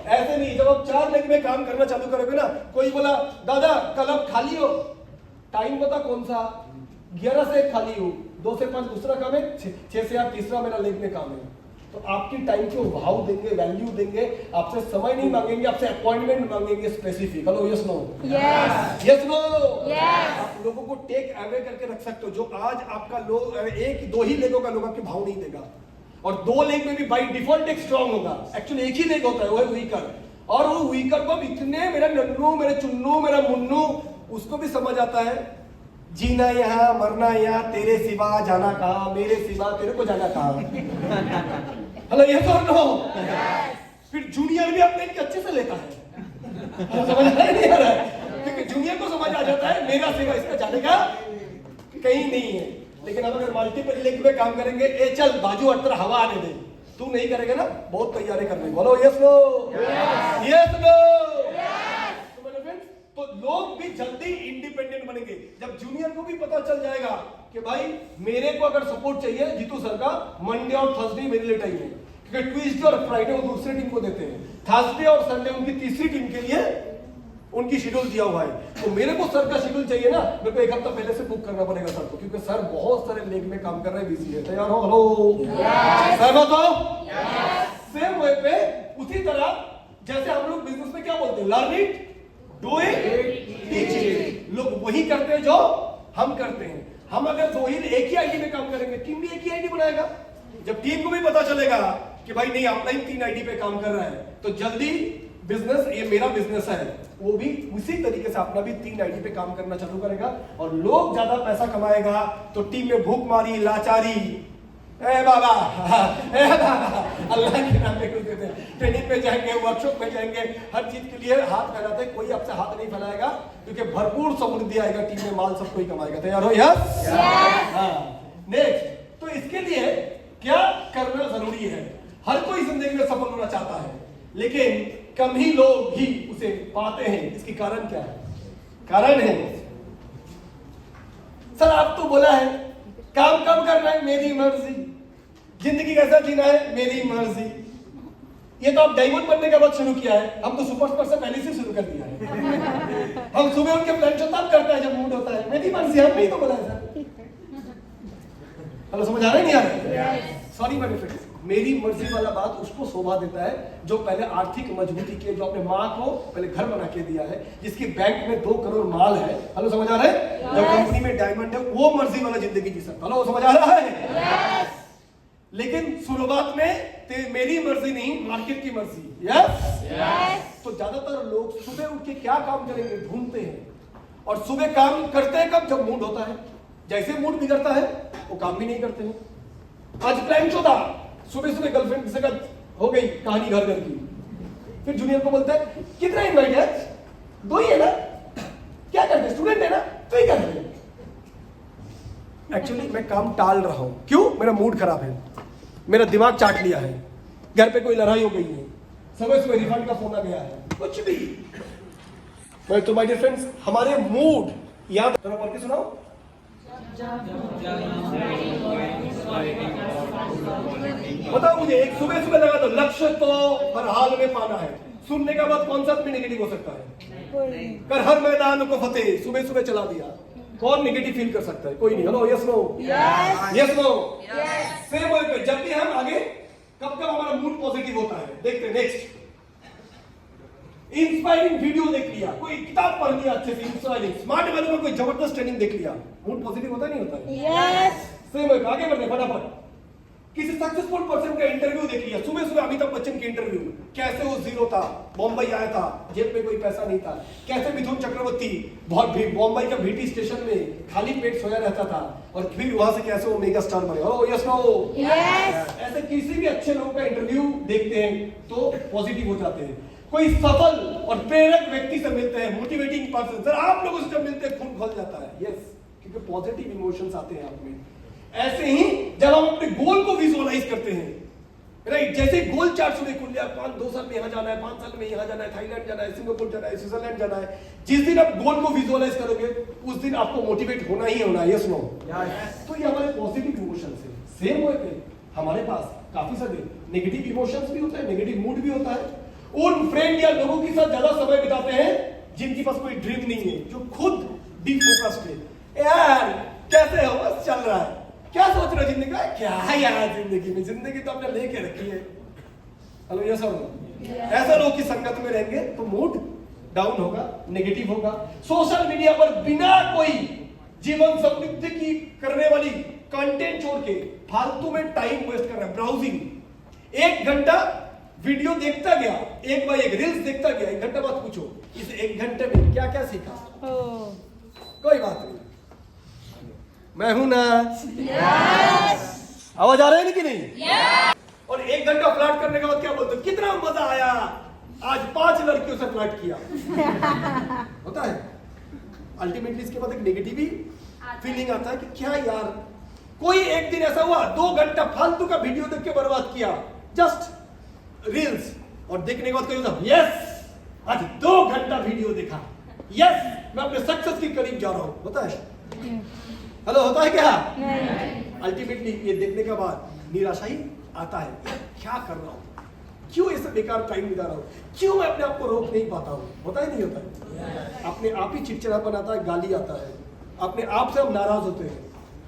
ऐसे नहीं, जब आप 4 लेग में काम करना चालू करोगे ना, कोई बोला दादा कल आप खाली हो, टाइम बता कौन सा, 11 से 1 खाली हूँ, 2 से 5 दूसरा काम है, 6 से 8 तीसरा मेरा लेग में काम है। तो आपकी टाइम को भाव देंगे, वैल्यू देंगे, आपसे समय नहीं मांगेंगे, आपसे अपॉइंटमेंट मांगेंगे specific. Hello, yes no? Yes. Yes no? Yes. आप लोगों को टेक अवे करके रख सकते हो, जो आज आपका लोग 1-2 ही लेगों का लोग आपके भाव नहीं देगा, और 2 लेग में भी बाई डिफॉल्ट एक स्ट्रॉन्ग होगा। एक्चुअली एक ही लेग होता है, वो है वीकर, और वो वीकर को इतने मेरा नन्नू, मेरे चुन्नू, मेरा मुन्नू, उसको भी समझ आता है जीना यहाँ मरना यहाँ, तेरे सिवा जाना कहाँ, मेरे सिवा तेरे को जाना कहाँ। हेलो, ये तो नो। फिर जूनियर भी अपने इनके अच्छे से लेता है, समझ नहीं आ रहा है, क्योंकि जूनियर को समझ आ जाता है मेरा सिवा इसका जाने का कहीं नहीं है। लेकिन हम अगर मल्टीपल लेग में काम करेंगे, ए चल बाजू हट, तेरा हवा आने दे, तू नहीं करेगा ना, बहुत तैयारी करने। बोलो यस नो? Yes no? तो मेरे फ्रेंड्स, तो लोग भी जल्दी इंडिपेंडेंट बनेंगे जब जूनियर को भी पता चल जाएगा कि भाई मेरे को अगर सपोर्ट चाहिए, जीतू सर का मंडे और थर्सडे मेरे लिए टाइम है, क्योंकि ट्यूसडे और फ्राइडे वो दूसरी टीम को देते हैं, थर्सडे और संडे उनकी तीसरी टीम के लिए उनकी शेड्यूल दिया हुआ है। तो मेरे को सर का शेड्यूल चाहिए ना, मेरे को 1 हफ्ता पहले से बुक करना पड़ेगा सर को, क्योंकि सर बहुत सारे लेग में काम कर रहे हैं, बिजी है। तैयार हो? हेलो, सहमत हो? सेम वे पे उसी तरह जैसे हम लोग बिजनेस में क्या बोलते हैं, learn it, do it, teach it. लोग वही करते हैं जो हम करते हैं। हम अगर 2 ही एक ही आईडी में काम करेंगे, टीम भी एक ही आईडी बनाएगा। जब टीम को भी पता चलेगा कि भाई नहीं अपना ही 3 आईडी पे काम कर रहा है, तो जल्दी बिजनेस, ये मेरा बिजनेस है, वो भी उसी तरीके से अपना भी 3 आईडी पे काम करना चालू करेगा, और लोग ज्यादा पैसा कमाएगा तो टीम में भूखमारी, लाचारी, ए बाबा, ए बाबा, अल्लाह के नाम पे कुछ देते हैं। ट्रेनिंग पे जाएंगे, वर्कशॉप में जाएंगे, हर चीज के लिए हाथ फैलाते, कोई आपसे हाथ नहीं फैलाएगा, क्योंकि भरपूर समृद्धि आएगा टीम में, माल सबको ही कमाएगा। तैयार हो? यस? नेक्स्ट, तो इसके लिए क्या करना जरूरी है? हर कोई जिंदगी में सफल होना चाहता है, लेकिन कम ही लोग ही उसे पाते हैं। इसकी कारण क्या है? कारण है सर आप तो बोला है काम कब करना है, मेरी मर्जी, जिंदगी कैसा जीना है, मेरी मर्जी। ये तो आप डायमंड बनने के बाद शुरू किया है, हम तो सुपरस्टार से पहले से शुरू कर दिया है। हम सुबह उनके प्लान तब करता है जब मूड होता है, मेरी मर्जी, हम नहीं तो बोला है सर। हेलो, समझ आ रहा है नहीं आ रहा? सॉरी मेरे फ्रेंड्स, मेरी मर्जी वाला बात उसको शोभा देता है जो पहले आर्थिक मजबूती के, जो अपने माँ को पहले घर बना के दिया है, जिसकी बैंक में 2 करोड़ माल है। हेलो, समझ आ रहा है? जो कंपनी में डायमंड है, वो मर्जी वाला जिंदगी जी सकता। हेलो, समझ आ रहा है? लेकिन शुरुआत में मेरी मर्जी नहीं, मार्केट की मर्जी। यस? तो ज्यादातर लोग सुबह उठ के क्या काम करेंगे ढूंढते हैं, और सुबह काम करते हैं कब, जब मूड होता है। जैसे मूड बिगड़ता है वो काम भी नहीं करते हैं। आज प्लान था, सुबह सुबह गर्लफ्रेंड से हो गई कहानी घर घर की, फिर जूनियर को बोलते हैं कितना इनवाइट है, 2 ही है ना, क्या करते, स्टूडेंट है ना, तो ही करते हैं। एक्चुअली मैं काम टाल रहा हूं, क्यों? मेरा मूड खराब है, मेरा दिमाग चाट लिया है, घर पे कोई लड़ाई हो गई है, सुबह सुबह रिफंड का फोन आ गया है, कुछ भी। तो माय डियर फ्रेंड्स, हमारे मूड याद जरा पढ़ के सुनाओ। बताओ मुझे, एक सुबह सुबह लगा दो, लक्ष्य तो हर हाल में पाना है। सुनने के बाद कौन सा आदमी नेगेटिव हो सकता है? कर हर मैदान को फतेह, सुबह सुबह चला दिया, कौन नेगेटिव फील कर सकता है? कोई नहीं। Hello, yes no? Yes no? Same way जब भी हम आगे, कब कब हमारा मूड पॉजिटिव होता है, देखते हैं। नेक्स्ट, इंस्पायरिंग वीडियो देख लिया, कोई किताब पढ़ लिया अच्छे से, इंस्पायरिंग स्मार्ट वैल्यू में कोई जबरदस्त ट्रेनिंग देख लिया, मूड पॉजिटिव होता नहीं होता है? यस। सेम वे आगे बढ़ते फटाफट। किसी सक्सेसफुल पर्सन का इंटरव्यू देख लिया, सुबह सुबह अमिताभ बच्चन की इंटरव्यू, कैसे वो जीरो था, बॉम्बई आया था, जेब में कोई पैसा नहीं था, कैसे मिथुन चक्रवर्ती बहुत भी बॉम्बई का भीटी स्टेशन में खाली पेट सोया रहता था, और फिर वहां से कैसे वो मेगा स्टार बने। Oh yes no? यस। ऐसे किसी भी अच्छे लोगों का इंटरव्यू देखते हैं तो पॉजिटिव हो जाते हैं। कोई सफल और प्रेरक व्यक्ति से मिलते हैं, मोटिवेटिंग पर्सन, सर आप लोगों से जब मिलते हैं खून खोल जाता है। यस, क्योंकि पॉजिटिव इमोशंस आते हैं आप में। ऐसे ही जब हम अपने गोल को विजुअलाइज करते हैं, राइट, जैसे गोल चार्ट सुने खुल गया, 2 साल में यहाँ जाना है, 5 साल में यहाँ जाना है, थाईलैंड जाना है, सिंगापुर जाना है, स्विट्जरलैंड जाना है, जिस दिन आप गोल को विजुअलाइज करोगे उस दिन आपको मोटिवेट होना ही होना है। Yes no? तो ये हमारे पॉजिटिव इमोशंस है। सेम वे पे हमारे पास काफी सारे नेगेटिव इमोशंस भी होते हैं, नेगेटिव मूड भी होता है। उन फ्रेंड या लोगों के साथ ज्यादा समय बिताते हैं जिनके पास कोई ड्रीम नहीं है, जो खुद डिफोकस्ड है। यार कैसे हो, बस चल रहा है, क्या सोच रहे हो जिंदगी का, क्या है यार जिंदगी में, जिंदगी तो आपने लेके रखी है। हेलो, यस और नो? ऐसा लोगों की संगत में रहेंगे तो मूड डाउन होगा, नेगेटिव होगा। सोशल मीडिया पर बिना कोई जीवन समृद्धि की करने वाली कंटेंट छोड़ के फालतू में टाइम वेस्ट कर रहा है, ब्राउजिंग। 1 घंटा वीडियो देखता गया, एक बार एक रील्स देखता गया, 1 घंटा बाद पूछो इस 1 घंटे में क्या क्या सीखा? कोई बात नहीं, मैं हूं ना। आवाज आ रहा है कि नहीं? और 1 घंटा फ्लर्ट करने के बाद क्या बोलते हो, कितना मजा आया, आज 5 लड़कियों से फ्लर्ट किया। होता है अल्टीमेटली। इसके बाद एक नेगेटिव फीलिंग आता है कि क्या यार, कोई एक दिन ऐसा हुआ 2 घंटा फालतू का वीडियो देख के बर्बाद किया, जस्ट रील्स, और देखने के बाद कोई होता, यस आज 2 घंटा वीडियो देखा, यस मैं अपने सक्सेस के करीब जा रहा हूं। होता है? हेलो, होता है क्या? अल्टीमेटली ये देखने के बाद निराशा ही आता है, क्या कर रहा हूं, क्यों ऐसे बेकार टाइम बिता रहा हूं, क्यों मैं अपने आप को रोक नहीं पाता हूं। होता ही नहीं होता है? अपने आप ही चिड़चिड़ापन आता है, गाली आता है, अपने आप से हम नाराज होते हैं,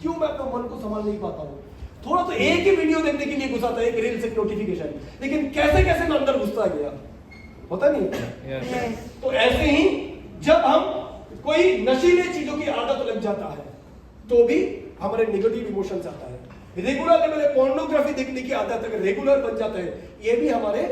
क्यों मैं अपने मन को संभाल नहीं पाता हूं। थोड़ा तो एक ही वीडियो देखने के लिए घुसा था, एक रील से नोटिफिकेशन, लेकिन कैसे कैसे मैं अंदर घुसता गया। होता नहीं? तो ऐसे ही जब हम कोई नशीले चीजों की आदत लग जाता है तो भी हमारे नेगेटिव इमोशंस आता है। रेगुलर लेवल पे पोर्नोग्राफी देखने की आदत अगर रेगुलर बन जाता है, ये भी हमारे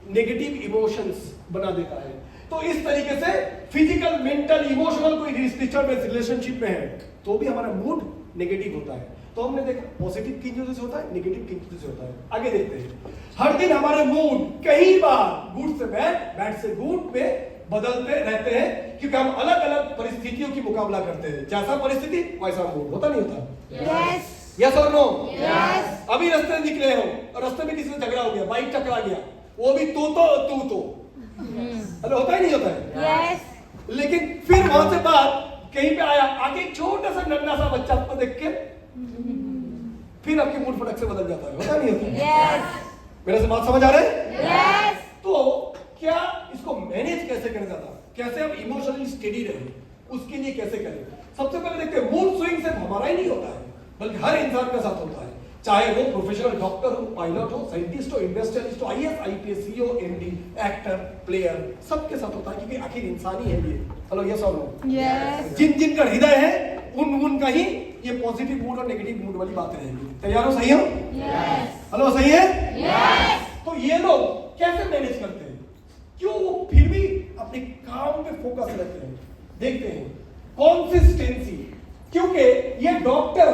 नेगेटिव इमोशंस बना देता है। तो इस तरीके से फिजिकल, मेंटल, इमोशनल कोई डिस्टर्बेंस रिलेशनशिप में है तो भी हमारा मूड नेगेटिव होता है। तो हमने देखा पॉजिटिव किन चीजों से होता है, नेगेटिव किन चीजों से होता है। आगे देखते हैं। हर दिन हमारे मूड कई बार गुड से बैड, बैड से गुड में बदलते रहते हैं, क्योंकि हम अलग अलग परिस्थितियों की मुकाबला करते हैं। जैसा परिस्थिति वैसा मूड। होता नहीं होता? यस और नो? यस। अभी रास्ते निकले हो और रास्ते में किसी से झगड़ा हो गया, बाइक टकरा गया, वो भी तू तो हेलो, होता ही नहीं होता है? यस। लेकिन फिर वहां से बात कहीं पे आया, आगे एक छोटा सा नन्हा सा बच्चा आपको देख के फिर आपके मूड फटक से बदल जाता है। होता नहीं होता? यस। मेरे से बात समझ आ रहा है? यस। तो क्या इसको मैनेज कैसे करें, ज्यादा कैसे हम इमोशनली स्टेडी रहे, उसके लिए कैसे करें? सबसे पहले देखते हैं, मूड स्विंग सिर्फ हमारा ही नहीं होता है, बल्कि हर इंसान के साथ होता है। चाहे वो प्रोफेशनल डॉक्टर हो, पायलट हो, साइंटिस्ट हो, इंडस्ट्रियलिस्ट हो, IAS, IPS, CEO, MD, actor, player, सबके साथ होता है, क्योंकि आखिर इंसान ही है ये। हेलो, यस और नो? यस। जिन जिन का हृदय है उनका ही ये पॉजिटिव मूड और नेगेटिव मूड वाली बातें रहेंगी। तैयार हो? सही हो? यस। हेलो, सही है? यस। तो ये लोग कैसे मैनेज करते हैं, क्यों वो फिर भी अपने काम पे फोकस रहते हैं? देखते हैं कंसिस्टेंसी। क्योंकि ये डॉक्टर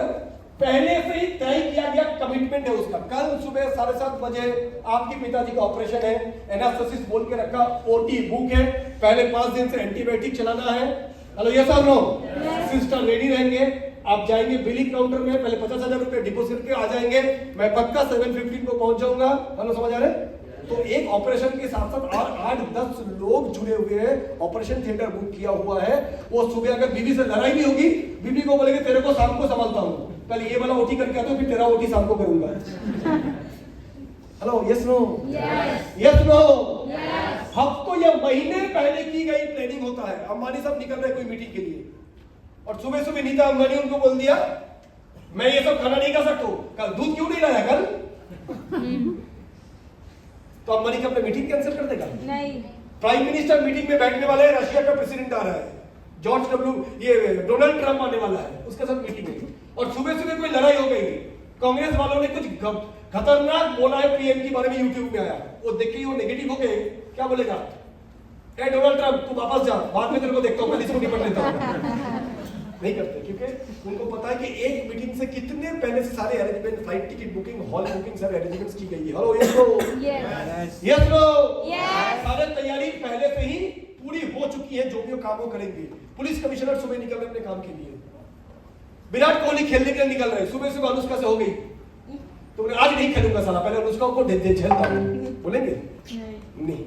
पहले से ही तय किया गया कमिटमेंट है उसका। कल सुबह 7:30 बजे आपके पिताजी का ऑपरेशन है, एनास्थेसिस बोल के रखा, ओटी बुक है, पहले 5 दिन से एंटीबायोटिक चलाना है। हेलो, यस और नो? सिस्टर रेडी रहेंगे, आप जाएंगे बिलिंग काउंटर में, पहले 50,000 रुपए डिपोजिट के आ जाएंगे, मैं पक्का 7:15 को पहुंच जाऊंगा। हेलो, समझ आ रहे? तो एक ऑपरेशन के साथ साथ और 8-10 लोग जुड़े हुए हैं, ऑपरेशन थिएटर बुक किया हुआ है। वो सुबह अगर बीवी से लड़ाई भी होगी, बीवी को बोलेंगे तेरे को शाम को संभालता हूँ, कल ये वाला ओटी करके आता हूँ, फिर तेरा ओटी शाम को करूंगा। Hello, yes no? Yes no? हफ्तों या महीने पहले की गई प्लानिंग होता है। अंबानी साहब निकल रहे कोई मीटिंग के लिए और सुबह सुबह नीता अंबानी उनको बोल दिया मैं ये सब खाना नहीं खा सकता हूं, कल दूध क्यों नहीं लाया कल? तो अंबानी का अपना मीटिंग कैंसिल कर देगा? नहीं। प्राइम मिनिस्टर मीटिंग में बैठने वाला है, रशिया का प्रेसिडेंट आ रहा है, डोनाल्ड ट्रंप आने वाला है, उसके साथ मीटिंग है और सुबह सुबह कोई लड़ाई हो गई। कांग्रेस वालों ने कुछ खतरनाक बोला है पीएम के बारे में, यूट्यूब में आया, वो देख के वो नेगेटिव हो गए। क्या बोलेगा? डोनाल्ड ट्रंप तू वापस जा, बाद में तेरे को देखता हूं, पहले इसको निपट लेता हूं। नहीं करते क्योंकि उनको पता है कि एक मीटिंग से कितने पहले से सारे arrangement, flight ticket booking, hall booking, सारे अरेंजमेंट्स की गई है। Hello, yes no? Yes no? सारे तैयारी पहले से ही पूरी हो चुकी है, जो भी वो काम वो करेंगे। पुलिस कमिश्नर सुबह निकल रहे अपने काम के लिए, विराट कोहली खेलने के लिए निकल रहे, सुबह सुबह अनुष्का से हो गई तो आज नहीं खेलूंगा साला, पहले अनुष्का को झेलता हूं, बोलेंगे? नहीं,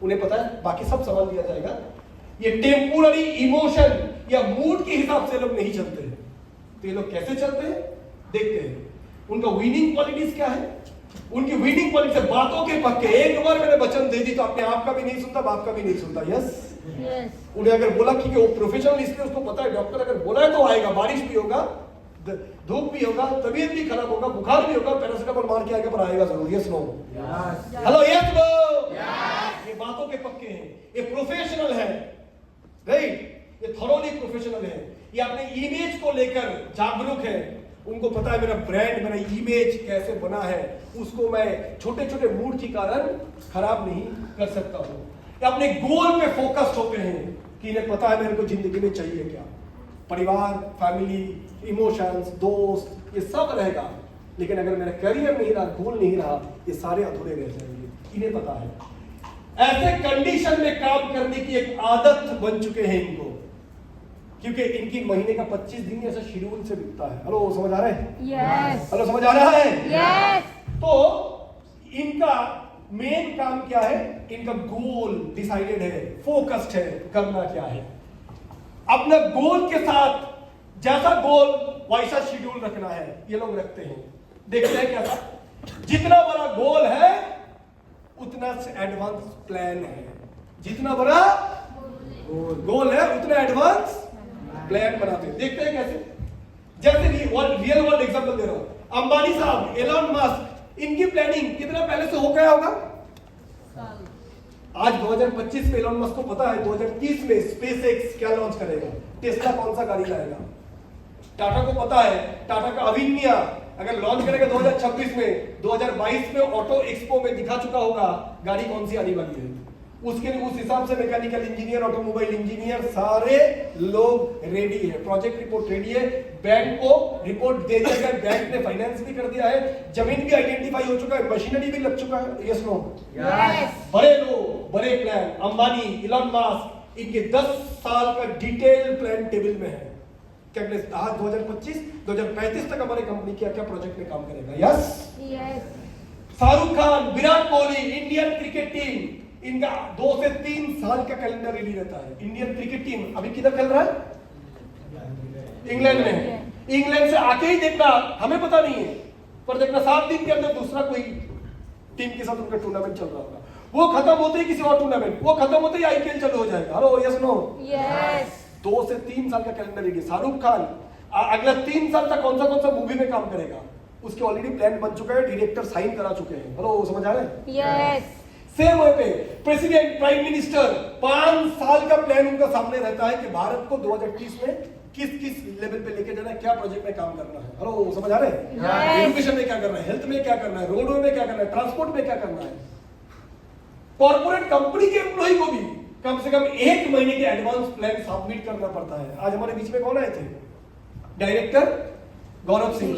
उन्हें पता है बाकी सब संभाल दिया जाएगा। ये टेम्पोररी इमोशन या मूड के हिसाब से लोग नहीं चलते हैं। तो ये लोग कैसे चलते हैं देखते हैं। उनका विनिंग क्वालिटीज क्या है? उनकी विनिंग क्वालिटी से बातों के पक्के, एक बार मैंने वचन दे दी तो अपने आप का भी नहीं सुनता, बाप का भी नहीं सुनता। यस, उन्हें अगर बोला कि वो प्रोफेशनल, इसलिए उसको पता है डॉक्टर अगर बोला है तो आएगा, बारिश भी होगा, धूप भी होगा, तबीयत भी खराब होगा, बुखार भी होगा, पैरासिटामोल मार के आएगा पर आएगा जरूर। Yes no? Hello, yes no? ये बातों के पक्के हैं, ये प्रोफेशनल है, राइट? ये थॉरोली प्रोफेशनल है, ये अपने इमेज को लेकर जागरूक है। उनको पता है मेरा ब्रांड, मेरा इमेज कैसे बना है, उसको मैं छोटे छोटे मूड के कारण खराब नहीं कर सकता हूं। ये अपने गोल पे फोकस्ड होते हैं कि इन्हें पता है मेरे को जिंदगी में चाहिए क्या, परिवार, फैमिली, इमोशंस, दोस्त, ये सब रहेगा। लेकिन अगर मेरा करियर नहीं रहा, गोल नहीं रहा, ये सारे अधूरे रह जाएंगे। इन्हें पता है। ऐसे कंडीशन में काम करने की एक आदत बन चुके हैं इनको, क्योंकि इनकी महीने का 25 दिन ऐसा शेड्यूल से बीतता है। हेलो, समझ आ रहा है? यस। हेलो, समझ आ रहा है? यस। तो इनका मेन काम क्या है? इनका गोल डिसाइडेड है, फोकस्ड है, करना क्या है। अपने गोल के साथ जैसा गोल वैसा शेड्यूल रखना है, ये लोग रखते हैं। देखते हैं कैसा, जितना बड़ा गोल है उतना एडवांस प्लान है, जितना बड़ा गोल है उतना एडवांस प्लान बनाते हैं। देखते हैं कैसे, जैसे रियल वर्ल्ड एग्जांपल दे रहा हूं। अंबानी साहब, एलन मस्क, इनकी प्लानिंग कितना पहले से हो गया होगा? आज 2025 में एलन मस्क को पता है 2030 में स्पेसएक्स क्या लॉन्च करेगा, टेस्ला कौन सा गाड़ी लाएगा। टाटा को पता है टाटा का अविनिया अगर लॉन्च करेगा 2026 में, 2022 में ऑटो एक्सपो में दिखा चुका होगा गाड़ी कौन सी आने वाली है। उसके लिए उस हिसाब से मैकेनिकल इंजीनियर, ऑटोमोबाइल इंजीनियर, सारे लोग रेडी है, प्रोजेक्ट रिपोर्ट रेडी है, बैंक को रिपोर्ट दे दिया गया, बैंक ने फाइनेंस भी कर दिया है, जमीन भी आइडेंटिफाई हो चुका है, मशीनरी भी लग चुका है। Yes no? बड़े लोग, बड़े प्लान, अंबानी, इलॉन मस्क, इनके 10 साल का डिटेल प्लान टेबल में है। आज 2025, 2035 तक हमारी कंपनी क्या क्या प्रोजेक्ट में काम करेगा। Yes. Shahrukh Khan, Virat Kohli, Indian cricket team, इनका 2 से 3 साल का कैलेंडर रेडी रहता है। इंडियन क्रिकेट टीम अभी किधर खेल रहा है? इंग्लैंड में। इंग्लैंड से आके ही देखना, हमें पता नहीं है, पर देखना 7 दिन के अंदर दूसरा कोई टीम के साथ उनका टूर्नामेंट चल रहा होगा। वो खत्म होते ही किसी और टूर्नामेंट, वो खत्म होते ही आईपीएल चालू हो जाएगा। Hello, yes no? यस। 2 से 3 साल का कैलेंडर रेडी। शाहरुख खान अगला 3 साल तक कौन सा मूवी में काम करेगा, उसके ऑलरेडी प्लान बन चुका है, डायरेक्टर साइन करा चुके हैं। हेलो, समझ आ रहा है? यस। सेम वे पे प्रेसिडेंट, प्राइम मिनिस्टर 5 साल का प्लान उनका सामने रहता है कि भारत को 2030 में किस किस लेवल पे लेके जाना है, क्या प्रोजेक्ट में काम करना है। हेलो, समझ आ रहा है? एजुकेशन में क्या करना है, हेल्थ में क्या करना है, रोडवे में क्या करना है, ट्रांसपोर्ट में क्या करना है। कॉर्पोरेट कंपनी के एम्प्लॉय को भी कम से कम 1 महीने के एडवांस प्लान सबमिट करना पड़ता है। आज हमारे बीच में कौन आए थे? डायरेक्टर गौरव सिंह।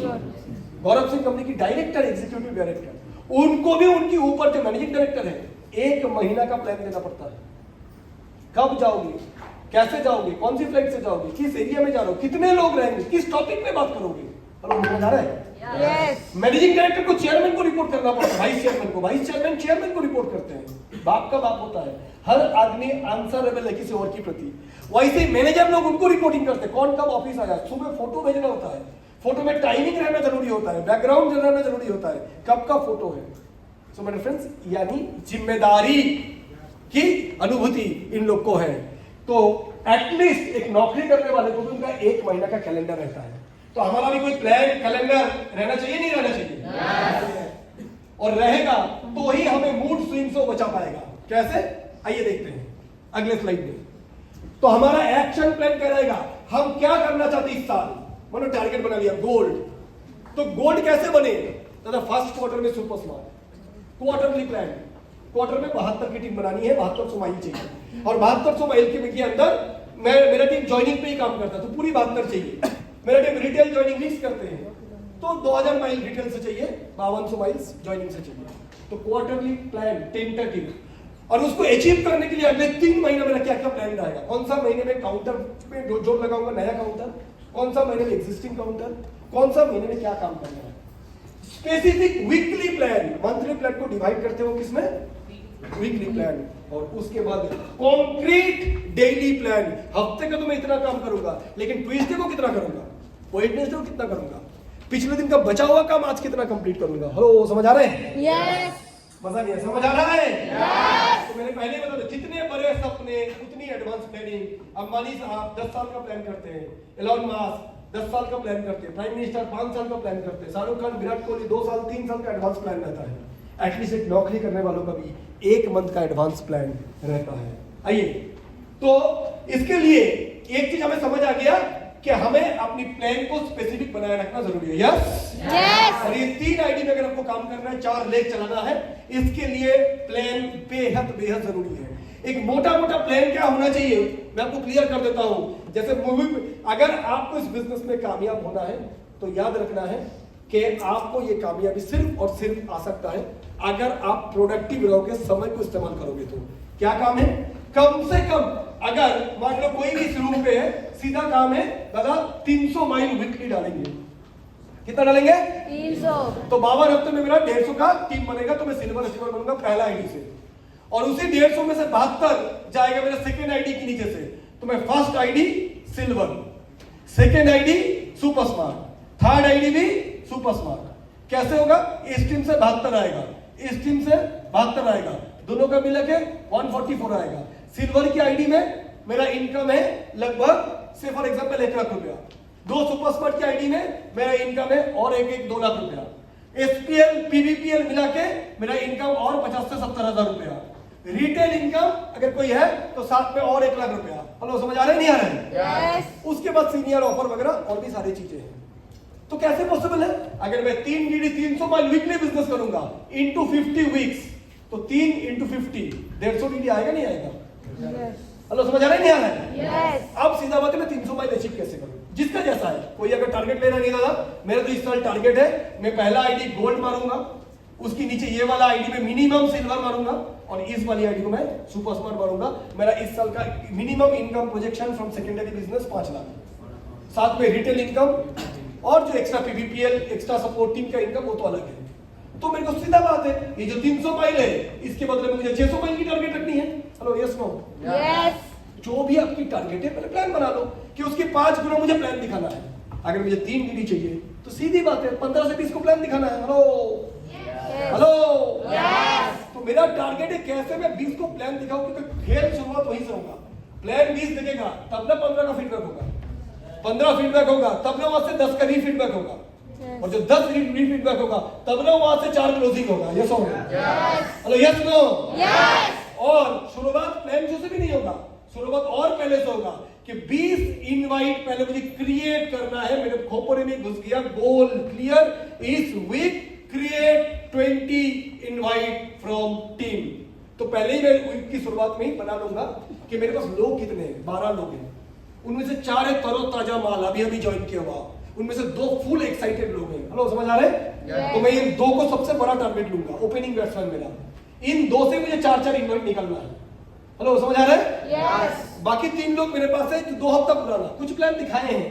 गौरव सिंह कंपनी की डायरेक्टर, एग्जीक्यूटिव डायरेक्टर, उनको भी उनके ऊपर जो मैनेजिंग डायरेक्टर है 1 महीना का प्लान देना पड़ता है। कब जाओगे, कैसे जाओगे, कौन सी फ्लाइट से जाओगे, किस एरिया में जा रहे हो, कितने लोग रहेंगे, किस टॉपिक पे बात करोगे। हेलो, समझ आ रहा है? Yes. मैनेजिंग डायरेक्टर को चेयरमैन को रिपोर्ट करना पड़ता है, वाइस चेयरमैन को, वाइस चेयरमैन चेयरमैन को रिपोर्ट करते हैं। बाप का बाप होता है, हर आदमी आंसरेबल है किसी और की प्रति। वैसे ही मैनेजर लोग उनको रिपोर्टिंग करते हैं, कौन कब ऑफिस आया, सुबह फोटो भेजना होता है, फोटो में टाइमिंग रहना जरूरी होता है, बैकग्राउंड रहना जरूरी होता है, कब का फोटो है। सो मेरे फ्रेंड्स, यानी जिम्मेदारी की अनुभूति इन लोग को है। तो एटलीस्ट एक नौकरी करने वाले को भी उनका 1 महीना का कैलेंडर रहता है। तो हमारा भी कोई प्लान कैलेंडर रहना चाहिए, नहीं रहना चाहिए? और रहेगा तो ही हमें मूड स्विंग से बचा पाएगा। कैसे? आइए देखते हैं अगले स्लाइड में। तो हमारा एक्शन प्लान क्या रहेगा, हम क्या करना चाहते इस साल। मानो टारगेट बना लिया गोल्ड, तो गोल्ड कैसे बने? दादा फर्स्ट क्वार्टर में super smart quarterly plan, quarter में 72 की टीम बनानी है, 7200 माइल चाहिए, और 7200 माइल के अंदर मेरा टीम ज्वाइनिंग पे ही काम करता है, तो पूरी 72 चाहिए। मेरा टीम रिटेल ज्वाइनिंग मिक्स करते हैं, तो 2000 माइल रिटेल से चाहिए, 5200 माइल्स ज्वाइनिंग से चाहिए। तो क्वार्टरली प्लान टेंटेटिव, और उसको अचीव करने के लिए अगले 3 महीने मेरा क्या क्या प्लान रहेगा। कौन सा महीने में काउंटर में जोड़ लगाऊंगा, नया काउंटर, कौन सा महीने में एग्जिस्टिंग काउंटर, कौन सा महीने में क्या काम करना है। Specific weekly plan, monthly plan को डिवाइड करते हो किसमें, वीकली प्लान, और उसके बाद कॉन्क्रीट डेली प्लान। हफ्ते का तो मैं इतना काम करूंगा, लेकिन ट्यूसडे को कितना करूंगा, वेडनेसडे को कितना करूंगा, पिछले दिन का बचा हुआ काम आज कितना कंप्लीट करूंगा। हेलो, समझ आ रहे हैं? Yes. मजा नहीं है, समझ आ रहा है? Yes. तो मैंने पहले ही बता दिया, जितने बड़े सपने उतनी एडवांस प्लानिंग। अंबानी साहब 10 साल का प्लान करते हैं, एलोन मस्क 10 साल का प्लान करते हैं, प्राइम मिनिस्टर 5 साल का प्लान करते हैं, शाहरुख खान, विराट कोहली 2 साल 3 साल का एडवांस प्लान रहता है। एटलीस्ट एक नौकरी करने वालों का भी 1 मंथ का एडवांस प्लान रहता है। आइए, तो इसके लिए एक चीज हमें समझ आ गया कि हमें अपनी प्लान को स्पेसिफिक बनाए रखना जरूरी है। Yes, Yes. और ये 3 आईडी में अगर आपको काम करना है, 4 लेख चलाना है, इसके लिए प्लान बेहद बेहद जरूरी है। एक मोटा मोटा प्लान क्या होना चाहिए, मैं आपको क्लियर कर देता हूं। जैसे मूवी, अगर आपको इस बिजनेस में कामयाब होना है तो याद रखना है कि आपको ये कामयाबी सिर्फ और सिर्फ आ सकता है अगर आप प्रोडक्टिव रहोगे, समय को इस्तेमाल करोगे। तो क्या काम है, कम से कम अगर मान लो कोई भी इस रूम पे है, सीधा काम है दादा 300 माइल वीकली डालेंगे। कितना डालेंगे? 300. तो 52 हफ्ते में मेरा 150 का टीम बनेगा, तो मैं सिल्वर अचीवर बनूंगा पहला आईडी से, और उसी 150 में से 72 जाएगा मेरा सेकेंड आईडी के नीचे से। तो मैं first ID silver, second ID super smart, third ID भी सुपर स्मार्ट। कैसे होगा? इस टीम से 72 आएगा, इस टीम से 72 आएगा, दोनों का मिला के 144 आएगा। सिल्वर की आईडी में मेरा इनकम है लगभग से फॉर एग्जांपल 1 लाख रुपया, 2 सुपर स्मार्ट की आईडी में मेरा इनकम है और एक 2 लाख रुपया, एसपीएल पीवीपीएल मिला के मेरा इनकम और 50 से 70 हजार रुपया, रिटेल इनकम अगर कोई है तो साथ में और 1 लाख रुपया। हेलो, समझ आ रहे नहीं आ रहे? Yes. उसके बाद सीनियर ऑफर वगैरह और भी सारी चीजें हैं। तो कैसे पॉसिबल है? अगर मैं 3 डीडी 300 माइल वीकली बिजनेस करूंगा इनटू 50 वीक्स, तो 3 इंटू 50 150 डीडी आएगा, नहीं आएगा? Yes. हेलो, समझ आ रहा है नहीं आ रहा है? Yes. अब सीधा बात है, मैं 300 माइल अचीव कैसे करूं? जिसका जैसा है, कोई अगर टारगेट ले रहा नहीं दादा, मेरा तो इस साल टारगेट है मैं पहला आईडी गोल्ड मारूंगा, उसके नीचे ये वाला आईडी में मिनिमम सिल्वर मारूंगा, और इस वाली आईडी को मैं सुपर स्मार्ट मारूंगा। मेरा इस साल का minimum income projection from secondary business 5 lakh, साथ में रिटेल इनकम और जो एक्स्ट्रा पीवीपीएल एक्स्ट्रा सपोर्ट टीम का इनकम वो तो अलग है। तो मेरे को सीधा बात है, ये जो 300 माइल है इसके बदले में मुझे 600 माइल की टारगेट रखनी है। Hello, yes no? Yes. जो भी आपकी टारगेट है पहले प्लान बना लो कि उसके 5 गुना मुझे प्लान दिखाना है। अगर मुझे 3 डीडी चाहिए तो सीधी बात है 15 से 20 को प्लान दिखाना है। Hello, hello, Yes. तो मेरा टारगेट है कैसे मैं 20 को प्लान दिखाऊं, क्योंकि खेल शुरुआत वहीं से होगा। प्लान 20 दिखेगा तब ना 15 का फीडबैक होगा, 15 फीडबैक होगा तब ना वहां से 10 का रीफीडबैक होगा, और जो 10 रीफीडबैक होगा तब ना वहां से 4 क्लोजिंग होगा। यस हो? Hello, yes no? Yes. और शुरुआत प्लान से भी नहीं होगा, शुरुआत और पहले से होगा कि 20 इनवाइट पहले मुझे क्रिएट करना है। मेरे खोपड़े में घुस गया गोल क्लियर, इस week create 20 invite from team. तो पहले ही मैं वीक की शुरुआत में ही बना लूंगा कि मेरे पास लोग कितने हैं, 12 लोग हैं, उनमें से 4 है तरोताजा माल अभी अभी ज्वाइन किया हुआ, उनमें से 2 फुल एक्साइटेड लोग हैं। हेलो, समझ आ रहे हैं? तो मैं इन 2 को सबसे बड़ा टारगेट लूंगा, ओपनिंग बैट्समैन मेरा, इन 2 से मुझे 4-4 इनवाइट निकलना है। हेलो, समझ आ रहा है? Yes. बाकी 3 लोग मेरे पास है जो 2 हफ्ता पुराना कुछ प्लान दिखाए हैं,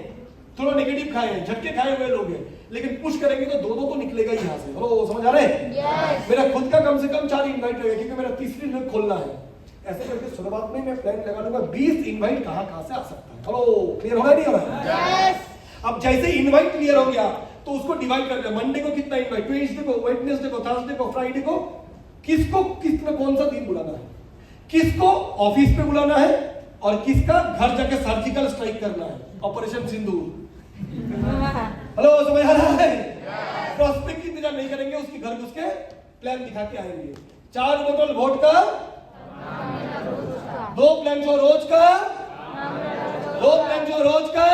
थोड़ा नेगेटिव खाए हैं, झटके खाए हुए लोग हैं, लेकिन पुश करेंगे तो दो तो निकलेगा ही यहाँ से। हेलो, समझ आ रहे हैं? Yes. मेरा खुद का कम से कम 4 इनवाइट रहेगा क्योंकि मेरा तीसरी यूनिट खोलना है। ऐसे करके शुरुआत में मैं प्लान लगा लूंगा 20 इनवाइट कहाँ से आ सकता है। हेलो, क्लियर हो रहा है नहीं हो रहा है? Yes. अब जैसे इनवाइट क्लियर हो गया तो उसको डिवाइड कर दिया। मंडे को कितना इनवाइट, ट्यूसडे को, वेडनेसडे को, थर्सडे को, फ्राइडे को, किसको किसमें कौन सा दिन बुलाना है, किसको ऑफिस पे बुलाना है और किसका घर जाके सर्जिकल स्ट्राइक करना है, ऑपरेशन सिंदूर। हेलो, समझ आ रहा है? प्रोस्पेक्ट की इंतजार नहीं करेंगे, उसके घर घुस के प्लान दिखा के आएंगे। 4 बोतल वोडका, 2 प्लान शो रोज का, 2 प्लान शो रोज का,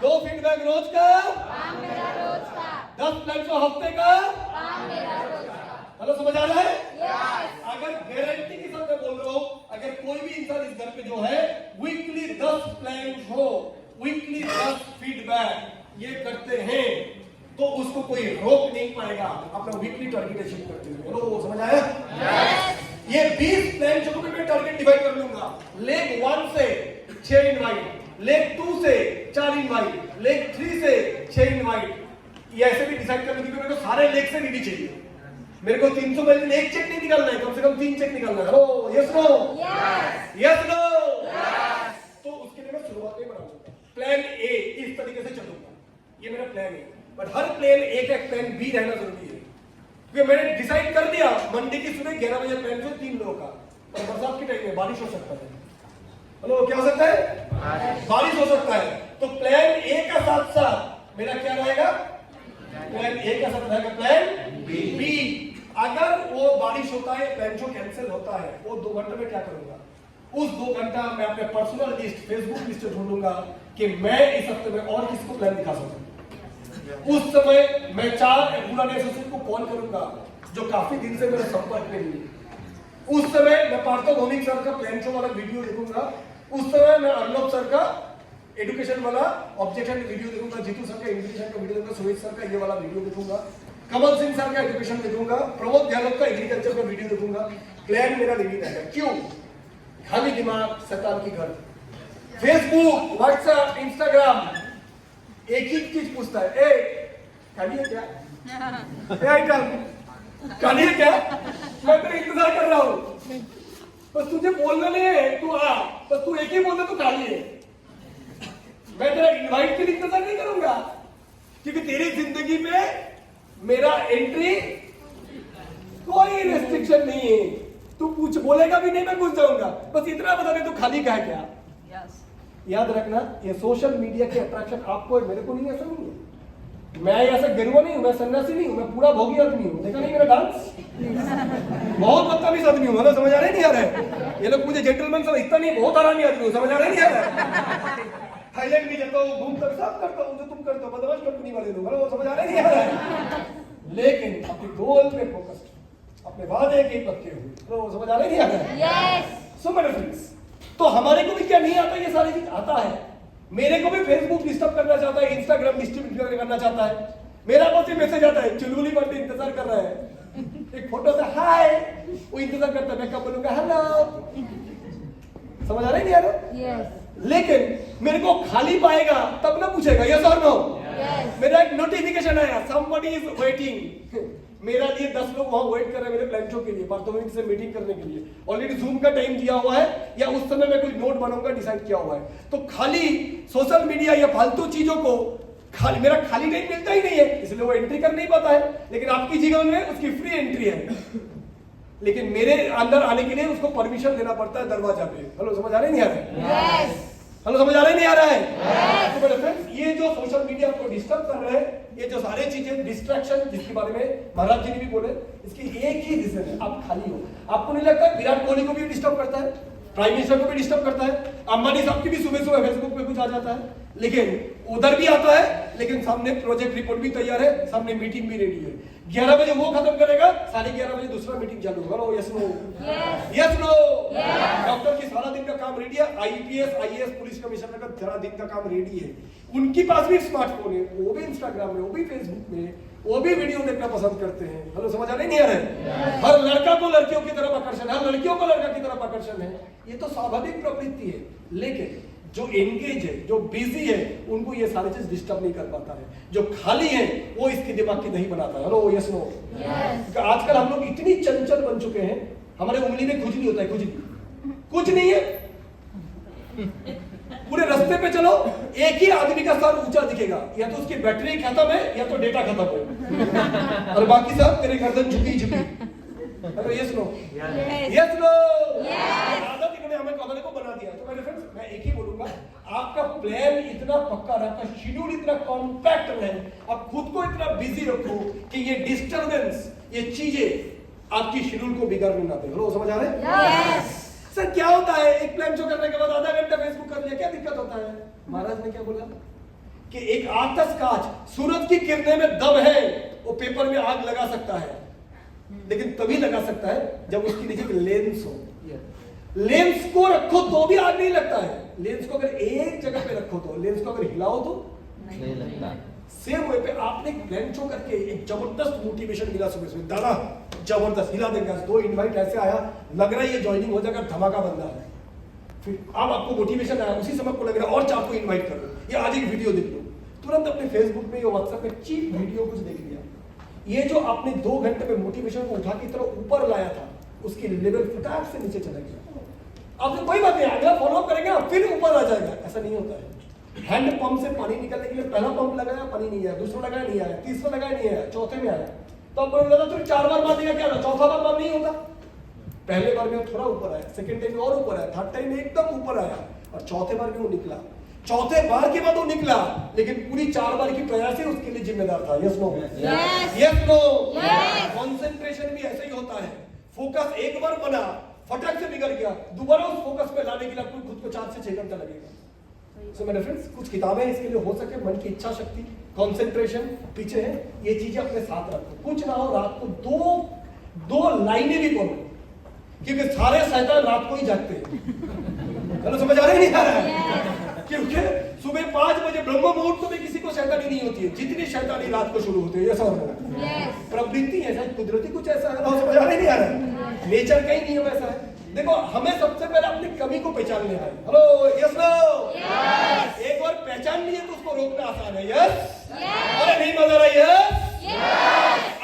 2 फीडबैक रोज का, 10 प्लान शो हफ्ते का। हेलो, समझ आ रहा है? अगर गारंटी के साथ मैं बोल रहा हूं, अगर कोई भी इंसान इस घर पे जो है weekly 10 plan show, weekly 10 feedback ये करते हैं तो उसको कोई रोक नहीं पाएगा अपना वीकली टारगेट अचीव करते हुए। हेलो, समझ आया? ये 20 प्लान शो पे मैं टारगेट डिवाइड कर लूंगा। लेग 1 से 6 इनवाइट, लेग 2 से 4 इनवाइट, लेग 3 से 6 इनवाइट। ये ऐसे भी डिसाइड करने की मेरे को सारे लेग से नहीं चाहिए। मेरे को 300 में एक चेक नहीं निकालना है, कम से कम 3 चेक निकालना है। Hello, yes no? Yes no? तो उसके लिए मैं शुरुआत में बनाऊंगा प्लान ए, इस तरीके से चलूंगा। ये मेरा प्लान है, बट हर प्लान ए का प्लान बी रहना जरूरी है क्योंकि मैंने डिसाइड कर दिया मंडे की सुबह 11 बजे प्लान से 3 लोगों का, और बरसात के टाइम में बारिश हो सकता है। हेलो, क्या हो सकता है? बारिश हो सकता है। तो प्लान ए का साथ साथ मेरा क्या रहेगा? प्लान ए का साथ रहेगा प्लान बी। अगर वो बारिश होता है, प्लान शो कैंसिल होता है, वो 2 घंटे में क्या करूंगा? उस 2 घंटा मैं अपने पर्सनल लिस्ट, फेसबुक लिस्ट ढूंढूंगा कि मैं इस हफ्ते में और किसको प्लान दिखा सकूं। उस समय मैं 4 पुराने एसोसिएट को कॉल करूंगा जो काफी दिन से मेरे संपर्क में नहीं। उस समय मैं पार्थो भौमिक सर का प्लान शो वाला वीडियो देखूंगा। उस समय मैं अर्नब सर का एजुकेशन वाला ऑब्जेक्शन वीडियो देखूंगा, जीतू सर का एजुकेशन का वीडियो देखूंगा, सुरेश सर का ये वाला वीडियो देखूंगा, कमल सिंह सर का एजुकेशन देखूंगा, प्रमोद गहलोत का एग्रीकल्चर का वीडियो देखूंगा। प्लान मेरा नहीं रहेगा। क्यों? खाली दिमाग शैतान की घर। फेसबुक, व्हाट्सएप, इंस्टाग्राम एक ही चीज पूछता है, ए खाली है क्या? ए आइटम खाली है क्या? मैं तेरा इंतजार कर रहा हूं, बस तुझे बोलना नहीं है, तू आ, बस तू एक ही बोल दे तू खाली है। मैं तेरा इनवाइट के लिए इंतजार नहीं करूंगा क्योंकि तेरी जिंदगी में मेरा एंट्री कोई रेस्ट्रिक्शन नहीं है। तू पूछ बोलेगा भी नहीं, मैं पूछ जाऊंगा, बस इतना बता दे तू खाली का है क्या। याद रखना, ये सोशल मीडिया की अट्रैक्शन आपको है, मेरे को नहीं, ऐसा नहीं है। मैं ऐसा गिरवा नहीं हूं, मैं सन्यासी नहीं हूं, मैं पूरा भोगी आदमी हूं। देखा नहीं मेरा डांस? बहुत बदतमीज आदमी हूं। समझ आ रहा है नहीं आ रहा है? ये लोग मुझे जेंटलमैन समझता नहीं, बहुत आरामी आदमी हूं। समझ आ रहा है नहीं आ रहा है? थाईलैंड भी जाता हूं, घूमता सब करता हूं जो तुम करते हो, बदमाश कंपनी वाले लोग। समझ आ रहा है नहीं आ रहा है? लेकिन अपने गोल पे फोकस्ड, अपने वादे के पक्के हुए। तो समझ आ रहा है नहीं आ रहा है? Yes. सो मेरे फ्रेंड्स, तो हमारे को भी क्या नहीं आता, ये सारी चीज आता है। मेरे को भी फेसबुक डिस्टर्ब करना चाहता है, इंस्टाग्राम डिस्टर्ब करना चाहता है। मेरा बस ये मैसेज आता है, चुलबुली बर्थडे इंतजार कर रहा है, एक फोटो से हाय, वो इंतजार करता है, मैं कब बोलूंगा हेलो। समझ आ रहा है नहीं आ रहा? Yes. लेकिन मेरे को खाली पाएगा तब ना पूछेगा यस और नो। Yes. मेरा एक नोटिफिकेशन आया, somebody is waiting। मेरा लिए 10 लोग वहां वेट कर रहे हैं मेरे प्लान शो के लिए, पार्थोमिक से मीटिंग करने के लिए। ऑलरेडी जूम का टाइम दिया हुआ है या उस समय मैं कोई नोट बनाऊंगा, डिसाइड किया हुआ है। तो खाली सोशल मीडिया या फालतू चीजों को खाली, मेरा खाली टाइम मिलता ही नहीं है, इसलिए वो एंट्री कर नहीं पाता है। लेकिन आपकी जीवन में उसकी फ्री एंट्री है, लेकिन मेरे अंदर आने के लिए उसको परमिशन लेना पड़ता है दरवाजा पे। हेलो, समझ आ रहा है नहीं आ रहा है? Yes. हेलो, समझ आ रहा है नहीं आ रहा है? तो मेरे फ्रेंड्स, ये जो सोशल मीडिया आपको डिस्टर्ब कर रहे हैं, ये जो सारे चीजें डिस्ट्रैक्शन जिसके बारे में महाराज जी ने भी बोले, इसकी एक ही रीजन है, आप खाली हो। आपको नहीं लगता विराट कोहली को भी डिस्टर्ब करता है, प्राइम मिनिस्टर को भी डिस्टर्ब करता है, अंबानी साहब की भी सुबह सुबह फेसबुक पे कुछ आ जाता है, लेकिन उधर भी आता है, लेकिन सामने प्रोजेक्ट रिपोर्ट भी तैयार है, सामने मीटिंग भी रेडी है। 11 बजे वो खत्म करेगा, 11:30 बजे दूसरा मीटिंग चालू होगा। Yes no? Yes no? Doctor की सारा दिन का काम रेडी है, आईपीएस आईएएस पुलिस कमिश्नर का सारा दिन का काम रेडी है। उनके पास भी स्मार्टफोन है, वो भी इंस्टाग्राम में, वो भी फेसबुक में, वो भी वीडियो देखना पसंद करते हैं। हेलो, समझ आ रही नहीं आ रहा है? हर लड़का को लड़कियों की तरफ आकर्षण है, हर लड़कियों को लड़का की तरफ आकर्षण है, ये तो स्वाभाविक प्रवृत्ति है। लेकिन जो एंगेज है, जो बिजी है, उनको ये सारी चीज डिस्टर्ब नहीं कर पाता है। जो खाली है वो इसके दिमाग की नहीं बनाता है। Hello, yes no? आजकल हम लोग इतनी चंचल बन चुके हैं, हमारे उंगली में कुछ नहीं होता है, कुछ नहीं है। पूरे रास्ते पे चलो, एक ही आदमी का सर ऊंचा दिखेगा, या तो उसकी बैटरी खत्म है या तो डेटा खत्म है, और बाकी सब तेरे गर्दन झुकी। Hello, yes no? Yes no? आदत इन्होंने हमें कमाने को बना दिया। तो मेरे फ्रेंड्स, मैं एक ही बोलूंगा, आपका प्लान इतना पक्का रहे, आपका शेड्यूल इतना कॉम्पैक्ट रहे, आप खुद को इतना बिजी रखो कि ये डिस्टर्बेंस, ये चीजें आपकी शेड्यूल को बिगाड़ने ना दे। हेलो, समझ आ रहे हैं? सर क्या होता है, एक प्लान शो करने के बाद आधा घंटा फेसबुक कर लिया, क्या दिक्कत होता है? महाराज ने क्या बोला कि एक आतश कांच, सूरज की किरणें में दम है, वो पेपर में आग लगा सकता है, लेकिन तभी लगा सकता है जब उसके नीचे लेंस हो। लेंस को रखो तो भी आग नहीं लगता है। लेंस को अगर एक जगह पे रखो तो, लेंस को अगर हिलाओ तो नहीं लगता। सेम वे पे आपने एक प्लान शो करके एक जबरदस्त मोटिवेशन मिला सुबह सुबह, दादा जबरदस्त हिला देंगे, 2 इनवाइट ऐसे आया, लग रहा है ये ज्वाइनिंग हो जाएगा, धमाका बंदा है। फिर अब आपको मोटिवेशन आया, उसी समय को लग रहा है और 4 को इनवाइट कर लो, ये आज एक वीडियो देख लो, तुरंत अपने फेसबुक में या व्हाट्सएप में चीप वीडियो कुछ देख लिया। ये जो आपने 2 घंटे में मोटिवेशन को उठा की तरह ऊपर लाया था, उसकी लेवल फटाक से नीचे चला गया। आपने कोई बात नहीं, अगला फॉलो करेंगे फिर ऊपर आ जाएगा, ऐसा नहीं होता है। हैंड पंप से पानी निकलने के लिए पहला पंप लगाया, पानी नहीं आया, दूसरा लगाया नहीं आया, तीसरा लगाया नहीं आया, चौथे में आया, तो अब बोला तो 4 बार मारेगा, क्या ना चौथा बार मार नहीं होता। पहले बार में थोड़ा ऊपर आया, सेकंड टाइम में और ऊपर आया, थर्ड टाइम में एकदम ऊपर आया, और चौथे बार में वो निकला। चौथे बार के बाद वो निकला, लेकिन पूरी 4 बार की प्रयास ही उसके लिए जिम्मेदार था। Yes no? Yes no? Concentration भी ऐसे ही होता है। फोकस एक बार बना, फटक से बिगड़ गया, दोबारा उस फोकस पे लाने के लिए आपको खुद को 4 से 6 घंटा लगेगा। सो मेरे फ्रेंड्स, कुछ किताबें इसके लिए हो सके, मन की इच्छा शक्ति, कंसंट्रेशन पीछे है, ये चीजें अपने साथ रखो। कुछ ना हो, रात को 2 लाइनें भी पढ़ो, क्योंकि सारे शैतान रात को ही जागते हैं। चलो, समझ आ रहा है नहीं आ रहा है? क्योंकि सुबह 5 बजे ब्रह्म मुहूर्त में किसी को शैतानी नहीं होती है, जितनी शैतानी रात को शुरू होती है। ये सब प्रवृत्ति है, कुदरती कुछ ऐसा है, समझ आ रहा है नहीं आ रहा है? नेचर का ही नियम ऐसा है। देखो, हमें सबसे पहले अपनी कमी को पहचानने है। Hello, yes no? एक बार पहचान लिए तो उसको रोकना आसान है। यस? अरे नहीं मजा रहा है?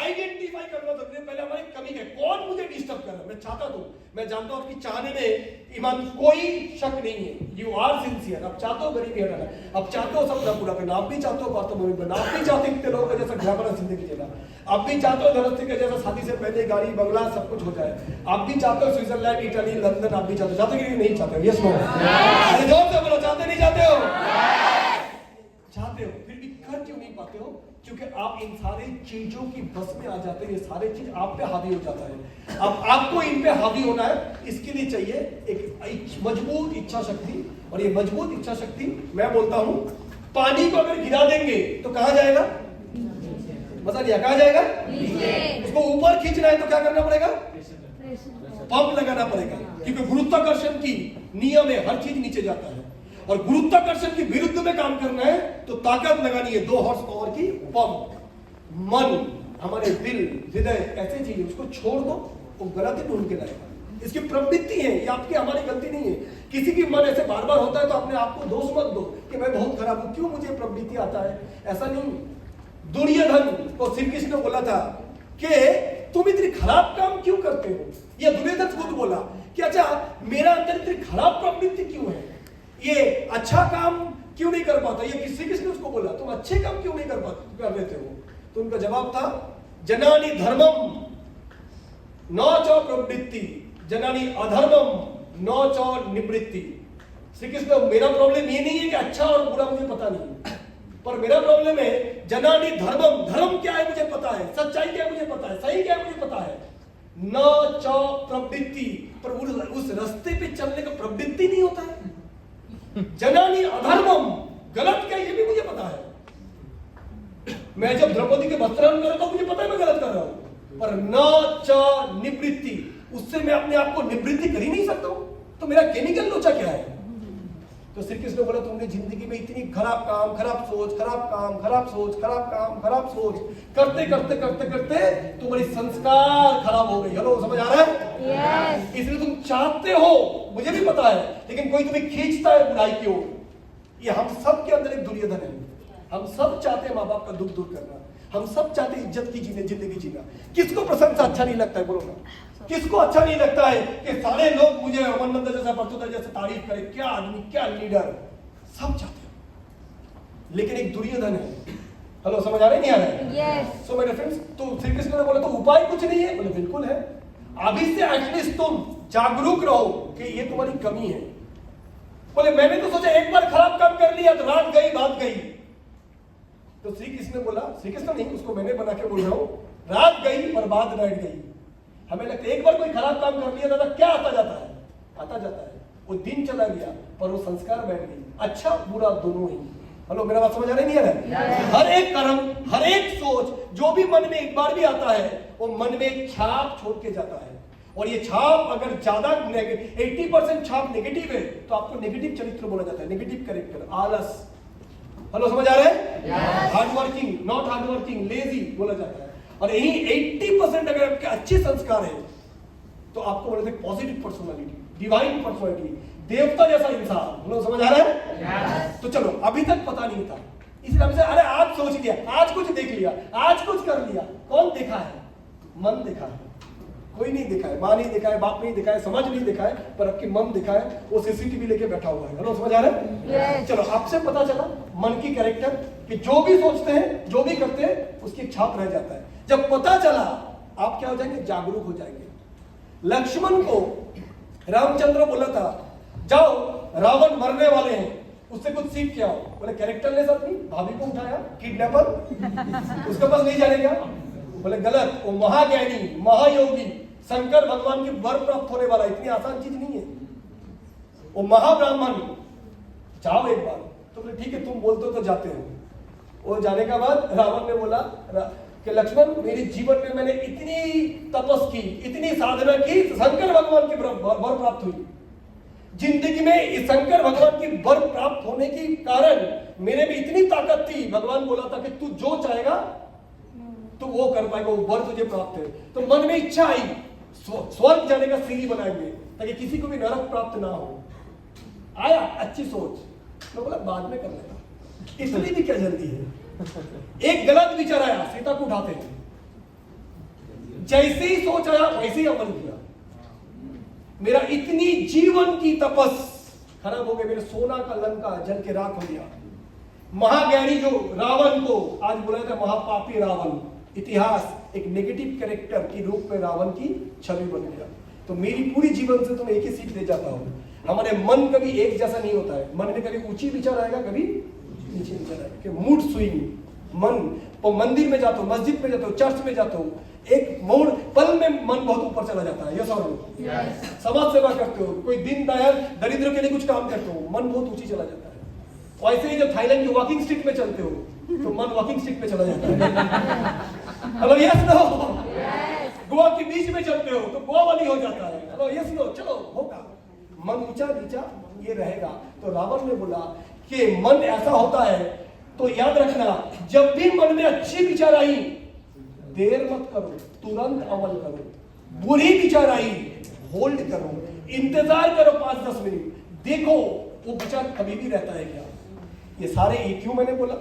आइडेंटिफाई करना जरूरी है। पहले हमारी कमी है, कौन मुझे डिस्टर्ब कर रहा है। मैं चाहता हूं, मैं जानता हूं आपकी चाहने में ईमान कोई शक नहीं है, यू आर सिंसियर। अब चाहते हो गरीबी हटाना, अब चाहते हो सपना पूरा करना, आप भी चाहते हो बातों में बनना, आप भी चाहते हो कि लोगों का जैसा ग्लैमरस जिंदगी जीना, आप भी चाहते हो धरती के जैसा शादी से पहले गाड़ी बंगला सब कुछ हो जाए, आप भी चाहते हो स्विट्जरलैंड, इटली, लंदन, आप भी चाहते हो कि नहीं चाहते हो? Yes no? अरे जोर से बोलो, चाहते नहीं चाहते हो? चाहते हो, फिर भी कर क्यों नहीं पाते हो? क्योंकि आप इन सारी चीजों की बस में आ जाते हैं, ये सारे चीज आप पे हावी हो जाता है। अब आपको इन पे हावी होना है, इसके लिए चाहिए एक मजबूत इच्छा शक्ति, और ये मजबूत इच्छा शक्ति मैं बोलता हूं, पानी को अगर गिरा देंगे तो कहां जाएगा? मजा नहीं, कहां जाएगा? उसको ऊपर खींचना है तो क्या करना पड़ेगा? पंप लगाना पड़ेगा, क्योंकि गुरुत्वाकर्षण की नियम है, हर चीज नीचे जाता है, और गुरुत्वाकर्षण के विरुद्ध में काम करना है तो ताकत लगानी है, 2 हॉर्स पावर की पंप। मन, हमारे दिल, हृदय ऐसे चीज, उसको छोड़ दो, वो गलती ढूंढ के लाएगा। इसकी प्रवृत्ति है, ये आपकी हमारी गलती नहीं है। किसी की मन ऐसे बार बार होता है तो अपने आप को दोष मत दो कि मैं बहुत खराब हूं, क्यों मुझे प्रवृत्ति आता है, ऐसा नहीं। दुर्योधन को श्री कृष्ण ने बोला था कि तुम इतनी खराब काम क्यों करते हो? ये दुर्योधन खुद बोला कि अच्छा, मेरा अंदर इतनी खराब प्रवृत्ति क्यों है, ये अच्छा काम क्यों नहीं कर पाता? ये श्री कृष्ण ने उसको बोला, तुम अच्छे काम क्यों नहीं कर लेते हो? तो उनका जवाब था, जनानि धर्मम न च प्रवृत्ति, जनानि अधर्मम न च निवृत्ति। श्री कृष्ण, मेरा प्रॉब्लम ये नहीं है कि अच्छा और बुरा मुझे पता नहीं, पर मेरा प्रॉब्लम है जनानि धर्मम, धर्म क्या है मुझे पता है, सच्चाई क्या है मुझे पता है, सही क्या है मुझे पता है, न च प्रवृत्ति, पर उस रास्ते पे चलने का प्रवृत्ति नहीं होता है। जनानि अधर्मम, गलत क्या ये भी मुझे पता है। मैं जब द्रौपदी के वस्त्राहरण कर रहा हूं, मुझे पता है मैं गलत कर रहा हूं, पर न च निवृत्ति, उससे मैं अपने आप को निवृत्ति कर ही नहीं सकता हूं, तो मेरा केमिकल लोचा क्या है? तो श्री कृष्ण बोला, तुमने जिंदगी में इतनी खराब काम, खराब सोच, खराब काम, खराब सोच, खराब काम, खराब सोच करते करते करते करते तुम्हारी संस्कार खराब हो गई। हेलो, समझ आ रहा है? इसलिए तुम चाहते हो, मुझे भी पता है, लेकिन कोई तुम्हें खींचता है बुराई की ओर, ये हम सब के अंदर एक दुर्योधन है। हम सब चाहते हैं माँ बाप का दुख दूर करना, हम सब चाहते हैं इज्जत की जिंदगी जीना। किसको प्रशंसा अच्छा नहीं लगता है, बोलो ना। किसको अच्छा नहीं लगता है कि सारे लोग मुझे अमन नंदा जैसा, परतुदा जैसा तारीफ करें, क्या आदमी, क्या लीडर, सब चाहते हैं। लेकिन एक दुर्योधन है। हेलो, समझ आ रहे नहीं आ रहे? Yes. सो मेरे फ्रेंड्स, तो श्री कृष्ण ने बोला तो उपाय कुछ नहीं है? बोले बिल्कुल है। अभी से एटलीस्ट तुम जागरूक रहो कि ये तुम्हारी कमी है। बोले मैंने तो सोचा एक बार खराब काम कर लिया तो रात गई बात गई। तो श्री कृष्ण ने बोला, श्री कृष्ण नहीं, उसको मैंने बना के बोल रहा हूं, रात गई और बात रट गई। हमें लगता है एक बार कोई खराब काम कर लिया दादा, क्या आता जाता है? आता जाता है। वो दिन चला गया पर वो संस्कार बैठ गई, अच्छा बुरा दोनों ही। हेलो, मेरा बात समझ आ रही नहीं आ रहा? हर एक कर्म, हर एक सोच जो भी मन में एक बार भी आता है, वो मन में एक छाप छोड़ के जाता है। और ये छाप अगर ज्यादा 80% छाप नेगेटिव है तो आपको नेगेटिव चरित्र बोला जाता है, नेगेटिव कैरेक्टर, आलस। हेलो, समझ आ रहा है? Hard working, not hard working, lazy बोला जाता है। और यही 80% अगर आपके अच्छे संस्कार है तो आपको बोलते हैं पॉजिटिव पर्सनालिटी, डिवाइन पर्सनालिटी, देवता जैसा इंसान। हेलो, समझ आ रहा है? तो चलो, अभी तक पता नहीं था, इसलिए हमसे अरे आज सोच लिया, आज कुछ देख लिया, आज कुछ कर लिया। कौन देखा है? मन देखा है, कोई नहीं देखा है। माँ नहीं देखा है, बाप नहीं देखा है, समाज नहीं देखा है, पर आपकी मन देखा है, वो सीसीटीवी लेके बैठा हुआ है। हेलो, समझ आ रहा है? Yes. चलो, आपसे पता चला मन की कैरेक्टर कि जो भी सोचते हैं, जो भी करते हैं, उसकी एक छाप रह जाता है। जब पता चला, आप क्या हो जाएंगे? जागरूक हो जाएंगे। लक्ष्मण को रामचंद्र बोला था, जाओ रावण मरने वाले हैं, उससे कुछ सीख के आओ। बोले कैरेक्टरलेस आदमी, भाभी को उठाया, किडनैपर, उसके पास नहीं जानेगा। बोले गलत, वो महाज्ञानी, महायोगी, शंकर भगवान की वर प्राप्त होने वाला, इतनी आसान चीज नहीं है। वो महाब्राह्मण, जाओ एक बार। तो बोले ठीक है, तुम बोलते हो तो जाते हो। वो जाने के बाद रावण ने बोला कि लक्ष्मण, मेरे जीवन में मैंने इतनी तपस की, इतनी साधना की, शंकर भगवान की वर प्राप्त हुई। जिंदगी में इस शंकर भगवान की वर प्राप्त होने के कारण मेरे में इतनी ताकत थी, भगवान बोला था कि तू जो चाहेगा तो वो कर पाएगा, वो वर तुझे प्राप्त है। तो मन में इच्छा आई, स्वर्ग जाने का सीढ़ी बनाएंगे ताकि किसी को भी नरक प्राप्त ना हो। आया अच्छी सोच, तो बोला बाद में कर लेगा, इसलिए भी क्या जल्दी है। एक गलत विचार आया, सीता को उठाते हैं, जैसे ही सोच आया वैसे ही अमल किया। मेरा इतनी जीवन की तपस खराब हो गई, मेरे सोना का लंका जल के राख हो गया। महाज्ञानी जो रावण को आज बोला था महापापी रावण, इतिहास एक नेगेटिव कैरेक्टर के रूप में रावण की छवि बन गया। तो मेरी पूरी जीवन से तुम्हें एक ही सीख दे जाता हूं, हमारे मन कभी एक जैसा नहीं होता है। मन में कभी ऊंची विचार आएगा, कभी नीचे विचार आएगा। कि मूड स्विंग, मन, तो मंदिर में जाता हूँ, मस्जिद में जाता हूँ, चर्च में जाता हूँ, एक मोड़ पल में मन बहुत ऊपर चला जाता है। यस और नो? समाज सेवा करते हो, कोई दीन दयाल दरिद्र के लिए कुछ काम करते हो, मन बहुत ऊंची चला जाता है। वैसे ही जब थाईलैंड की वॉकिंग स्टिक में चलते हो तो मन वॉकिंग स्टिक पे चला जाता है। Hello, yes no? गोवा के बीच में चलते हो तो गोवा वाली हो जाता है। Hello, yes no? चलो, होगा मन ऊंचा नीचा ये रहेगा। तो रावण ने बोला कि मन ऐसा होता है, तो याद रखना, जब भी मन में अच्छी विचार आई देर मत करो, तुरंत अमल करो। बुरी विचार आई होल्ड करो, इंतजार करो 5-10 मिनट, देखो वो विचार कभी भी रहता है क्या। ये सारे क्यों मैंने बोला,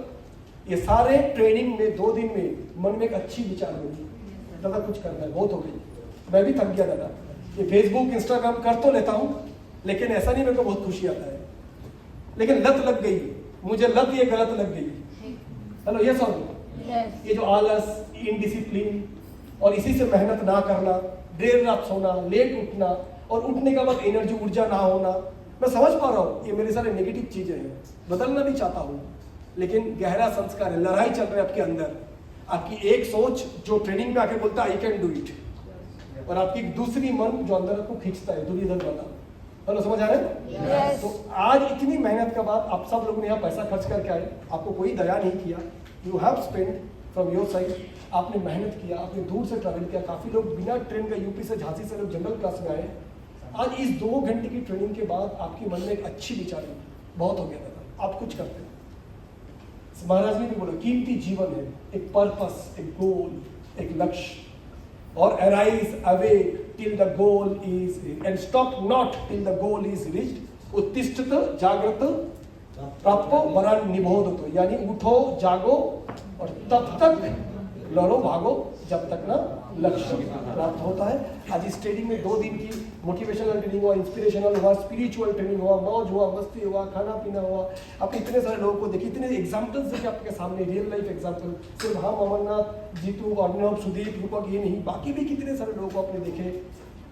ये सारे ट्रेनिंग में 2 दिन में मन में एक अच्छी विचार होगी, दादा कुछ करना है, बहुत हो गई, मैं भी थक गया दादा। ये फेसबुक इंस्टाग्राम कर तो लेता हूँ, लेकिन ऐसा नहीं, मेरे को बहुत खुशी आता है, लेकिन लत लग गई मुझे, लत ये गलत लग गई। हेलो, ये सब ये जो आलस, इनडिसिप्लिन और इसी से मेहनत ना करना, देर रात सोना, लेट उठना और उठने के बाद एनर्जी ऊर्जा ना होना, मैं समझ पा रहा हूँ ये मेरे सारे नेगेटिव चीजें हैं, बदलना भी चाहता हूँ, लेकिन गहरा संस्कार है, लड़ाई चल रही है आपके अंदर। आपकी एक सोच जो ट्रेनिंग में आके बोलता है आई कैन डू इट, और आपकी दूसरी मन जो अंदर आपको खींचता है, दुर्योधन वाला। हेलो, समझ आ रहा है? तो आज इतनी मेहनत के बाद आप सब लोग ने यहाँ पैसा खर्च करके आए, आपको कोई दया नहीं किया, you have spend from your side, आपने मेहनत किया, आपने दूर से ट्रैवल किया, काफी लोग बिना ट्रेन का यूपी से झांसी से लोग जनरल क्लास में आए। आज इस 2 घंटे की ट्रेनिंग के बाद आपके मन में एक अच्छी विचार है, बहुत हो गया था, आप कुछ करते हैं। महाराज ने भी बोला कीमती जीवन है, एक पर्पस, एक गोल, एक लक्ष्य, और arise awake till the goal is and stop not till the goal is reached, उत्तिष्ठत जागृत प्राप्तो वरान निबोध तो, यानी उठो जागो और तब तक लड़ो भागो जब तक ना लक्ष्य प्राप्त होता है। आज इस ट्रेनिंग में 2 दिन की मोटिवेशनल ट्रेनिंग हुआ, इंस्पिरेशनल हुआ, स्पिरिचुअल ट्रेनिंग हुआ, मौज हुआ, मस्ती हुआ, खाना पीना हुआ। आपने इतने सारे लोगों को देखे, इतने एग्जाम्पल्स देखे आपके सामने, रियल लाइफ एग्जाम्पल। सिर्फ हम, अमरनाथ, जीतू, अर्णव, सुदीप, रूपक, ये नहीं, बाकी भी कितने सारे लोगों को आपने देखे।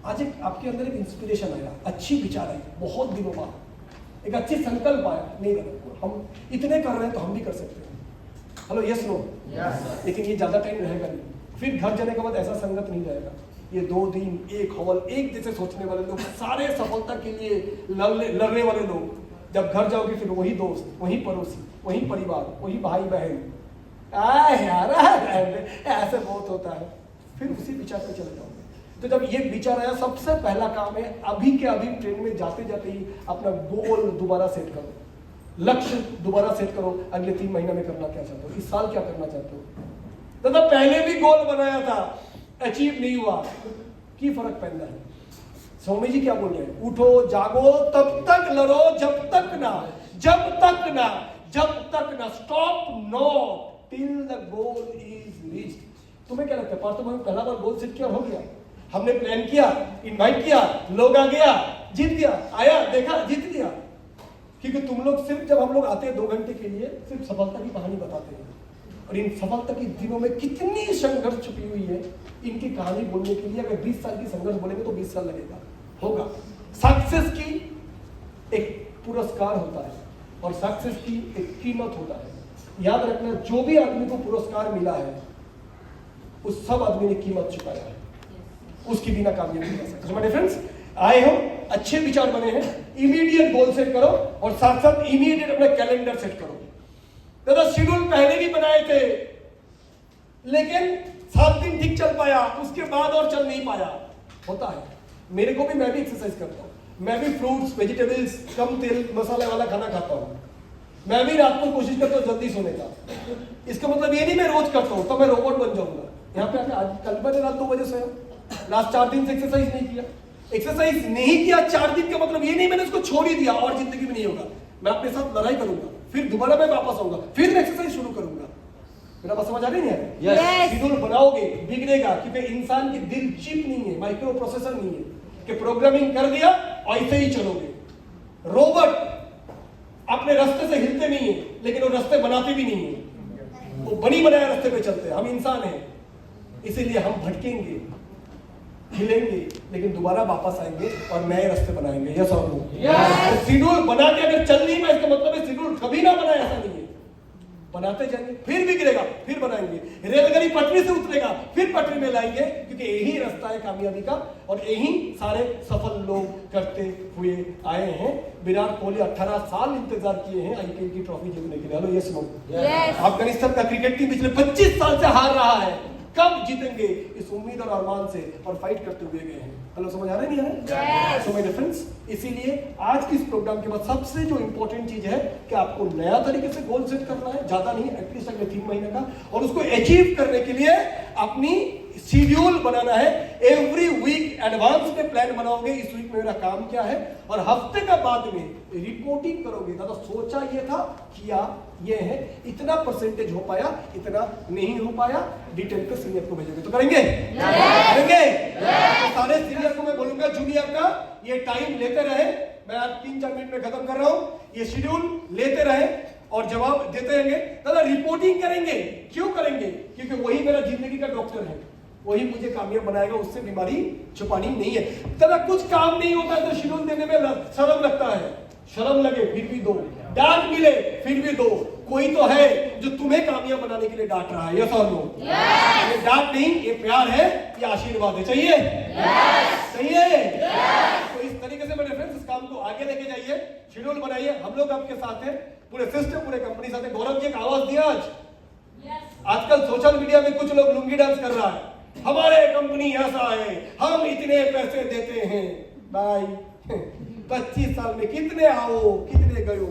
आज एक आपके अंदर एक इंस्पिरेशन आया, अच्छी विचार आई, बहुत दिनों बाद एक अच्छी संकल्प आया, नहीं हम इतने कर रहे हैं तो हम भी कर सकते हैं। Hello, yes no? लेकिन ये ज्यादा टाइम रहेगा नहीं, फिर घर जाने के बाद ऐसा संगत नहीं रहेगा। ये 2 दिन, एक हॉल, एक जैसे सोचने वाले लोग, सारे सफलता के लिए लड़ने वाले लोग, जब घर जाओगे फिर वही दोस्त, वही पड़ोसी, वही परिवार, वही भाई बहन, यार ऐसे बहुत होता है, फिर उसी विचार पे चले जाओगे। तो जब ये विचार आया, सबसे पहला काम है अभी के अभी ट्रेन में जाते जाते ही अपना गोल दोबारा सेट करो, लक्ष्य दोबारा सेट करो। अगले 3 महीने में करना क्या चाहते हो, इस साल क्या करना चाहते हो। दादा पहले भी गोल बनाया था, अचीव नहीं हुआ, की फर्क पैदा है। स्वामी जी क्या बोल रहे हैं, उठो जागो तब तक लड़ो जब तक ना, जब तक ना, जब तक ना, stop not till the goal is reached. तुम्हें क्या लगता है, पार्थो भाई पहला बार गोल सेट किया, हो गया, हमने प्लान किया, इनवाइट किया, लोग आ गया, जीत गया, आया, देखा, जीत गया। क्योंकि तुम लोग सिर्फ, जब हम लोग आते हैं 2 घंटे के लिए, सिर्फ सफलता की कहानी बताते हैं, और इन सफलता के दिनों में कितनी संघर्ष छुपी हुई है, इनकी कहानी बोलने के लिए अगर 20 साल की संघर्ष बोलेंगे तो 20 साल लगेगा, होगा। सक्सेस की एक पुरस्कार होता है और सक्सेस की एक कीमत होता है। याद रखना, जो भी आदमी को पुरस्कार मिला है, उस सब आदमी ने कीमत चुकाया है, उसकी बिना कामयाबी नहीं कर सकते। माय फ्रेंड्स, आए हो, अच्छे विचार बने हैं, इमीडिएट गोल सेट करो और साथ साथ इमीडिएट अपना कैलेंडर सेट करो। दादा शेड्यूल पहले भी बनाए थे, लेकिन 7 दिन ठीक चल पाया, उसके बाद और चल नहीं पाया, होता है। मेरे को भी, मैं भी एक्सरसाइज करता हूँ, मैं भी फ्रूट्स, वेजिटेबल्स, कम तेल मसाले वाला खाना खाता हूँ, मैं भी रात को कोशिश करता हूँ जल्दी सोने का। इसका मतलब ये नहीं मैं रोज करता हूँ तो मैं रोबोट बन जाऊंगा। यहाँ पे आके आज कल मैंने रात 2 बजे सोया, लास्ट 4 दिन से एक्सरसाइज नहीं किया। एक्सरसाइज नहीं किया 4 दिन का मतलब ये नहीं मैंने उसको छोड़ ही दिया और जिंदगी में नहीं होगा। मैं अपने साथ लड़ाई करूंगा, फिर दोबारा मैं वापस आऊंगा, फिर मैं एक्सरसाइज शुरू करूंगा। मेरा बात समझ आ रही नहीं है? Yes. शेड्यूल बनाओगे बिगड़ेगा, क्योंकि इंसान की दिल चिप नहीं है, माइक्रो प्रोसेसर नहीं है कि प्रोग्रामिंग कर दिया ऐसे ही चलोगे। रोबोट अपने रास्ते से हिलते नहीं है, लेकिन वो रास्ते बनाते भी नहीं है, वो बनी बनाए रास्ते पे चलते हैं। हम इंसान हैं, इसीलिए हम भटकेंगे, हिलेंगे, लेकिन दोबारा वापस आएंगे और नए रास्ते बनाएंगे। यस और नो? यस। शेड्यूल बना के अगर चल नहीं पाए, इसका मतलब है शेड्यूल कभी ना बनाए, ऐसा नहीं है। बनाते जाएंगे, फिर बिगड़ेगा, फिर बनाएंगे। रेलगाड़ी पटरी से उतरेगा, फिर पटरी में लाएंगे, क्योंकि यही रास्ता है कामयाबी का, और यही सारे सफल लोग करते हुए आए हैं। विराट कोहली 18 साल इंतजार किए हैं आईपीएल की ट्रॉफी जीतने के लिए। Hello, yes no? अफगानिस्तान का क्रिकेट टीम पिछले 25 साल से हार रहा है, कब जीतेंगे इस उम्मीद और अरमान से, और फाइट करते हुए गए हैं। हेलो, समझ आ रहा है नहीं है? सो माय फ्रेंड्स, इसीलिए आज के इस प्रोग्राम के बाद सबसे जो इंपॉर्टेंट चीज है कि आपको नया तरीके से गोल सेट करना है, ज्यादा नहीं, एटलीस्ट अगले 3 महीने का, और उसको अचीव करने के लिए अपनी शेड्यूल बनाना है। एवरी वीक एडवांस में प्लान बनाओगे, इस वीक में मेरा काम क्या है, और हफ्ते का बाद में रिपोर्टिंग करोगे। दादा सोचा ये था, किया ये है, इतना परसेंटेज हो पाया, इतना नहीं हो पाया, डिटेल पे सीनियर को भेजोगे तो करेंगे? करेंगे? सारे सीनियर को मैं बोलूंगा जूनियर का ये टाइम लेते रहे। मैं आज 3-4 मिनट में खत्म कर रहा हूं। ये शेड्यूल लेते रहे और जवाब देते रहेंगे। दादा रिपोर्टिंग करेंगे, क्यों करेंगे? क्योंकि वही मेरा जिंदगी का डॉक्टर है, वही मुझे कामयाब बनाएगा, उससे बीमारी छुपानी नहीं है। दादा कुछ काम नहीं होता है तो शेड्यूल देने में शर्म लगता है, शर्म लगे फिर भी दो, डांट मिले फिर भी दो। कोई तो है जो तुम्हें कामयाब बनाने के लिए डांट रहा है। यस और नो? ये डांट नहीं, ये प्यार है, ये आशीर्वाद है। चाहिए? चाहिए? तो इस तरीके से मेरे फ्रेंड्स इस काम को आगे लेके जाइए, शेड्यूल बनाइए। हम लोग आपके साथ हैं, पूरे सिस्टम, पूरे कंपनी साथ है। गौरव जी एक आवाज दिया आज। आजकल सोशल मीडिया में कुछ लोग लुंगी डांस कर रहा है, हमारे कंपनी ऐसा है, हम इतने पैसे देते हैं। भाई 25 साल में कितने आओ, कितने गयो?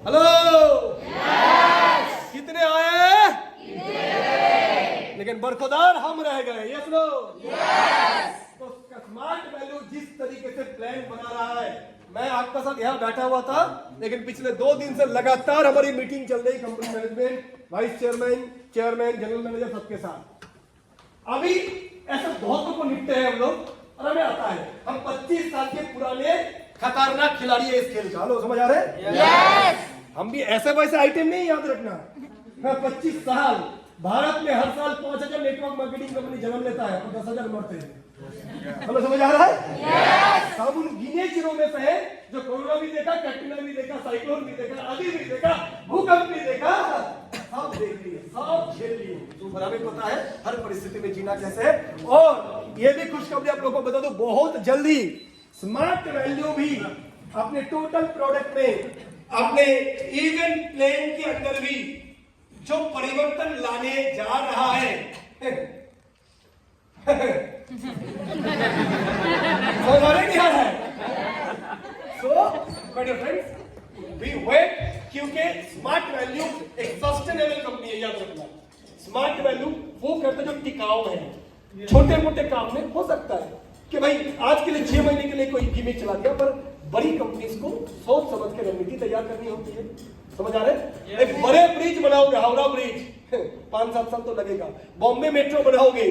हेलो, कितने आए? लेकिन बरखुदार हम रह गए। Yes no? तो स्मार्ट वैल्यू जिस तरीके से प्लान बना रहा है, मैं आपके साथ यहाँ बैठा हुआ था, लेकिन पिछले 2 दिन से लगातार हमारी मीटिंग चल रही, company management, vice chairman, general manager सबके साथ। अभी ऐसे बहुत लोग को निपटे हैं हम लोग, और हमें आता है हम 25 साल के पुराने खतरनाक खिलाड़ी है इस खेल का। लो समझ आ रहे हैं? Yes. हम भी ऐसे वैसे आइटम नहीं याद रखना। मैं 25 साल भारत में हर साल 5000 नेटवर्क मार्केटिंग कंपनी जन्म लेता है और 10,000 मरते हैं। हमें समझ आ रहा है? Yes. हम उन गिने चिरों में से हैं जो कोरोना भी देखा, कैटरीना भी देखा, साइक्लोन भी देखा, आदि भी देखा, भूकंप भी देखा, सब देख लिए, सब झेल लिए। तो बराबर पता है हर परिस्थिति में जीना कैसे है। और ये भी खुशखबरी आप लोगों को बता दो, बहुत जल्दी स्मार्ट वैल्यू भी अपने टोटल प्रोडक्ट में, अपने इवेंट प्लान के अंदर भी जो परिवर्तन लाने जा रहा है क्या है? So, my dear friends, we wait क्योंकि स्मार्ट वैल्यू एक सस्टेनेबल कंपनी है, याद रखना। स्मार्ट वैल्यू वो करते जो टिकाऊ है। छोटे मोटे काम में हो सकता है कि भाई आज के लिए 6 महीने के लिए कोई गिमिक चला दिया, पर बड़ी कंपनीज को सोच समझ के रणनीति तैयार करनी होती है। समझ आ रहे हैं? एक बड़े ब्रिज बनाओगे, हावड़ा ब्रिज 5-7 साल तो लगेगा। बॉम्बे मेट्रो बनाओगे,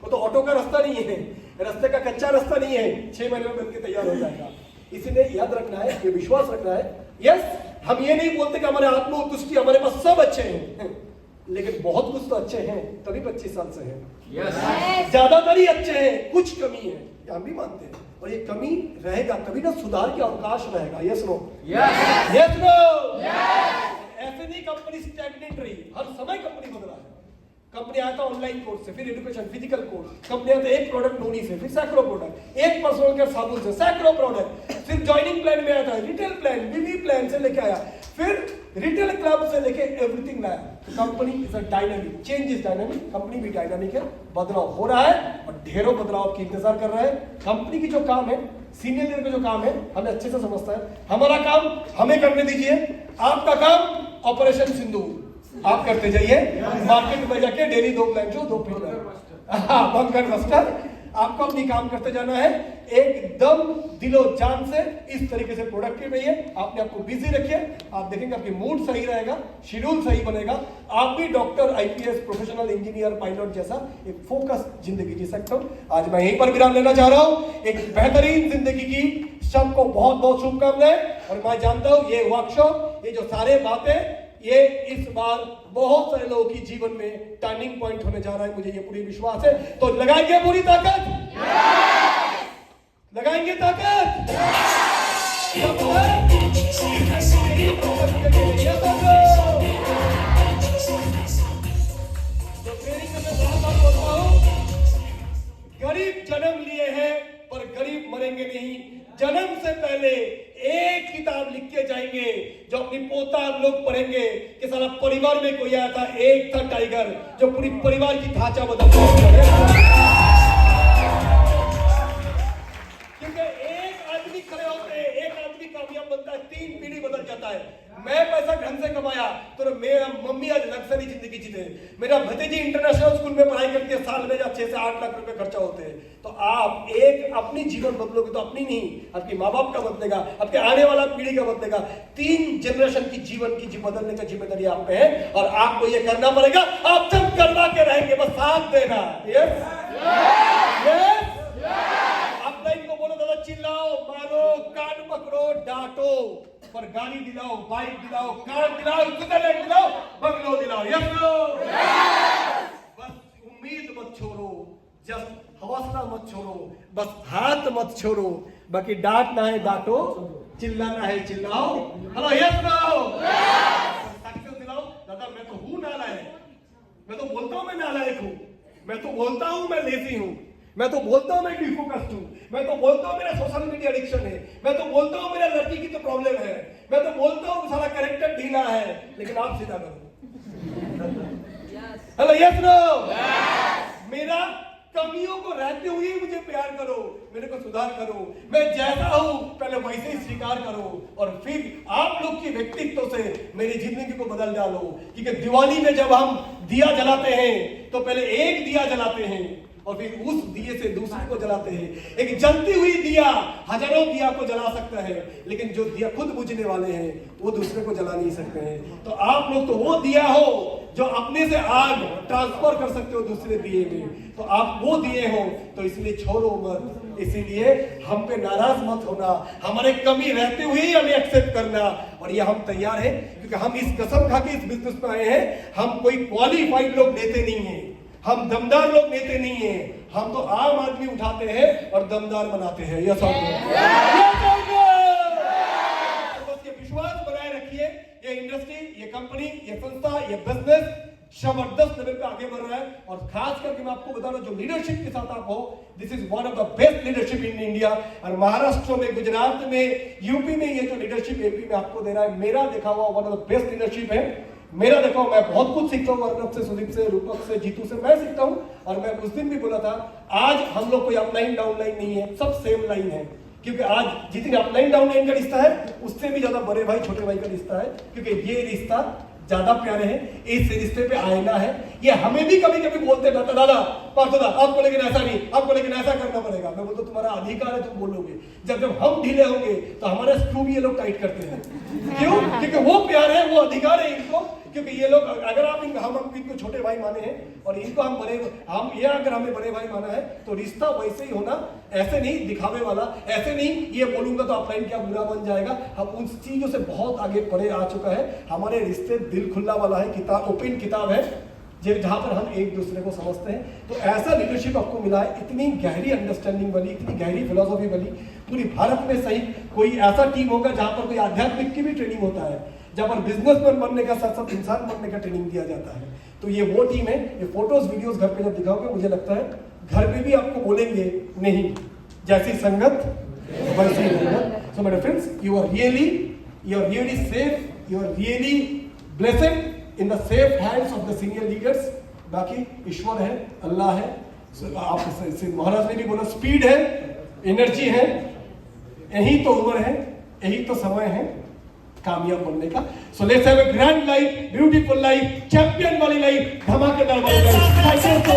वो तो ऑटो का रास्ता नहीं है, रास्ते का कच्चा रास्ता नहीं है, 6 महीने में बनके तैयार हो जाएगा। इसीलिए याद रखना है, ये विश्वास रखना है। यस, हम ये नहीं बोलते कि हमारे आत्मोत्तुष्टि, हमारे पास सब अच्छे हैं, लेकिन बहुत कुछ तो अच्छे हैं, तभी 25 साल से हैं। Yes. ज्यादातर ही अच्छे हैं, कुछ कमी है, हम भी मानते हैं। और ये कमी रहेगा तभी ना सुधार के अवकाश रहेगा। Yes no? Yes no? ऐसे नहीं कंपनी स्टैग्नेंट रही, हर समय कंपनी बदला है। कंपनी आया था ऑनलाइन कोर्स से, फिर एजुकेशन, फिजिकल कोर्स, कंपनी आया था एक प्रोडक्ट नोनी से, फिर सैकड़ों प्रोडक्ट, एक पर्सनल केयर साबुन से सैकड़ों प्रोडक्ट, फिर ज्वाइनिंग प्लान में आया था, रिटेल प्लान, बीवी प्लान से लेके आया, फिर रिटेल क्लब से लेके एवरीथिंग लाया। Company is a dynamic, change is dynamic, company भी डायनामिक है, बदलाव हो रहा है और ढेरों बदलाव की इंतजार कर रहे हैं। कंपनी की जो काम है, सीनियर लीडर का जो काम है, हमें अच्छे से समझता है। हमारा काम हमें करने दीजिए, आपका काम ऑपरेशन सिंदूर आप करते जाइए, मार्केट में जाके डेली 2 प्लान जो 2 बंकर बस्टर, आपको अपनी काम करते जाना है। एकदम दिलो जान से इस तरीके से प्रोडक्टिव रहिए, अपने आप को बिजी रखिए, आप देखेंगे आपकी मूड सही रहेगा, शेड्यूल सही बनेगा, आप भी doctor, IPS, professional engineer, pilot जैसा एक फोकस जिंदगी जी सकते हो। आज मैं यहीं पर विराम लेना चाह रहा हूं। एक बेहतरीन जिंदगी की सबको बहुत बहुत शुभकामनाएं। और मैं जानता हूं ये वर्कशॉप, ये जो सारे बातें, ये इस बार बहुत सारे लोगों की जीवन में टर्निंग पॉइंट होने जा रहा है, मुझे ये पूरी विश्वास है। तो लगाएंगे पूरी ताकत, लगाएंगे ताकत, तो ट्रेनिंग में मैं बार-बार बोलता हूं, गरीब जन्म लिए हैं पर गरीब मरेंगे नहीं। जन्म से पहले एक किताब लिख के जाएंगे जो अपनी पोता लोग पढ़ेंगे कि सारा परिवार में कोई आया था, एक था टाइगर जो पूरी परिवार की ढांचा बदल दिया। क्योंकि एक आदमी खड़े होते हैं, एक आदमी कामयाब बनता है, 3 पीढ़ी बदल जाता है। मैं पैसा ढंग से कमाया तो मेरा मम्मी आज लग्जरी जिंदगी जीते, मेरा भतीजी इंटरनेशनल स्कूल में पढ़ाई करती है, साल में 6 से 8 लाख रुपए खर्चा होते हैं। तो आप एक अपनी जीवन बदलोगे तो अपनी नहीं, आपके माँ बाप का बदलेगा, आपके आने वाला पीढ़ी का बदलेगा। 3 जनरेशन की जीवन की बदलने का जिम्मेदारी आप पे है और आपको ये करना पड़ेगा। आप सब करवा के रहेंगे, बस साथ देना। यस यस, आप लाइन को बोलो, दादा चिल्लाओ, मारो, कान पकड़ो, डांटो, पर गाड़ी दिलाओ, बाइक दिलाओ, कार दिलाओ, स्विट्जरलैंड दिलाओ, बंगलो दिलाओ। Yes no? बस उम्मीद मत छोड़ो, जस्ट हौसला मत छोड़ो, बस हाथ मत छोड़ो। बाकी डांटना है डांटो, चिल्लाना है चिल्लाओ। Hello, yes no? सक्सेस दिलाओ। दादा मैं तो हूं नालायक, मैं तो बोलता हूं मैं नालायक हूं, मैं तो बोलता हूं मैं लेजी हूं, मैं तो बोलता हूं मैं डिफोकस्ड हूं, मैं तो बोलता हूं मेरा सोशल मीडिया एडिक्शन है, मैं तो बोलता हूं मेरा लड़की की तो प्रॉब्लम है, मैं तो बोलता हूं सारा कैरेक्टर ढीला है, लेकिन आप सीधा करो। Hello, yes no? मेरा कमियों को रहते हुए मुझे प्यार करो, मेरे को सुधार करो, मैं जैसा हूं पहले वैसे ही स्वीकार करो और फिर आप लोग की व्यक्तित्व से मेरी जिंदगी को बदल डालो। क्योंकि दिवाली में जब हम दिया जलाते हैं तो पहले एक दिया जलाते हैं और फिर उस दिए से दूसरे को जलाते हैं। एक जलती हुई दिया हजारों दिया को जला सकता है, लेकिन जो दिया खुद बुझने वाले हैं वो दूसरे को जला नहीं सकते हैं। तो आप लोग तो वो दिया हो जो अपने से आग ट्रांसफर कर सकते हो दूसरे दिए में, तो आप वो दिए हो, तो इसलिए छोड़ो मत। इसीलिए हम पे नाराज मत होना, हमारे कमी रहते हुए ही हमें एक्सेप्ट करना, और ये हम तैयार हैं, क्योंकि हम इस कसम खा के इस बिजनेस में आए हैं। हम कोई क्वालिफाइड लोग नेते नहीं हैं, हम दमदार लोग नेते नहीं हैं, हम तो आम आदमी उठाते हैं और दमदार बनाते हैं। यस और नो? बस ये विश्वास बनाए रखिए, ये इंडस्ट्री, ये कंपनी, ये संस्था, ये बिजनेस जबरदस्त लेवल पे आगे बढ़ रहा है। और खास करके मैं आपको बता रहा हूं, जो लीडरशिप के साथ आप हो, this is one of the best leadership in India. और महाराष्ट्र में, गुजरात में, यूपी में ये जो लीडरशिप एपी में आपको दे रहा है, मेरा देखा हुआ one of the best leadership है। मेरा देखो, मैं बहुत कुछ सीखता हूँ अर्नब से, सुदीप से, रूपक से, जीतू से, मैं सीखता हूँ। और मैं उस दिन भी बोला था, आज हम लोग कोई अपलाइन डाउनलाइन नहीं है, सब सेम लाइन है। क्योंकि आज जितने अपलाइन डाउनलाइन का रिश्ता है, उससे भी ज्यादा बड़े भाई छोटे भाई का रिश्ता है, क्योंकि ये रिश्ता ज्यादा प्यारे हैं। इस रिश्ते पे आईना है। ये हमें भी कभी कभी बोलते रहते, दादा पार्थोदा आपको लेकिन ऐसा नहीं, आपको लेकिन ऐसा करना पड़ेगा। मैं बोलता तुम्हारा अधिकार है, तुम बोलोगे। जब हम ढीले होंगे तो हमारे स्क्रू भी ये लोग टाइट करते हैं। क्यों? क्योंकि वो प्यार है, वो अधिकार है इनको। क्योंकि ये लोग, अगर आप हम इनको छोटे भाई माने हैं और इनको हम ये अगर हमें बड़े भाई माना है, तो रिश्ता वैसे ही होना, ऐसे नहीं दिखावे वाला, ऐसे नहीं ये बोलूंगा तो अपलाइन क्या बुरा बन जाएगा। हम उन चीजों से बहुत आगे बढ़े आ चुका है। हमारे रिश्ते दिल खुला वाला है, किताब ओपन किताब है, जहां पर हम एक दूसरे को समझते हैं। तो ऐसा लीडरशिप आपको मिला है, इतनी गहरी अंडरस्टैंडिंग वाली, इतनी गहरी फिलोसॉफी वाली। पूरी भारत में सही कोई ऐसा टीम होगा जहां पर कोई आध्यात्मिक की भी ट्रेनिंग होता है, जहां पर बिजनेसमैन बनने का साथ साथ इंसान बनने का ट्रेनिंग दिया जाता है। तो ये वो टीम है। ये फोटोज वीडियोस घर पे जब दिखाओगे, मुझे लगता है घर पे भी आपको बोलेंगे, नहीं जैसी संगत वैसी रंगत। So my friends, you are really safe, you are really blessed in the safe hands of the senior leaders. बाकी ईश्वर है, अल्लाह है, आप महाराज ने भी बोला, स्पीड है, एनर्जी है, यही तो उम्र है, यही तो समय है कामयाब बनने का। So let's have a grand life, beautiful life, champion वाली लाइफ, धमाकेदार वाली लाइफ।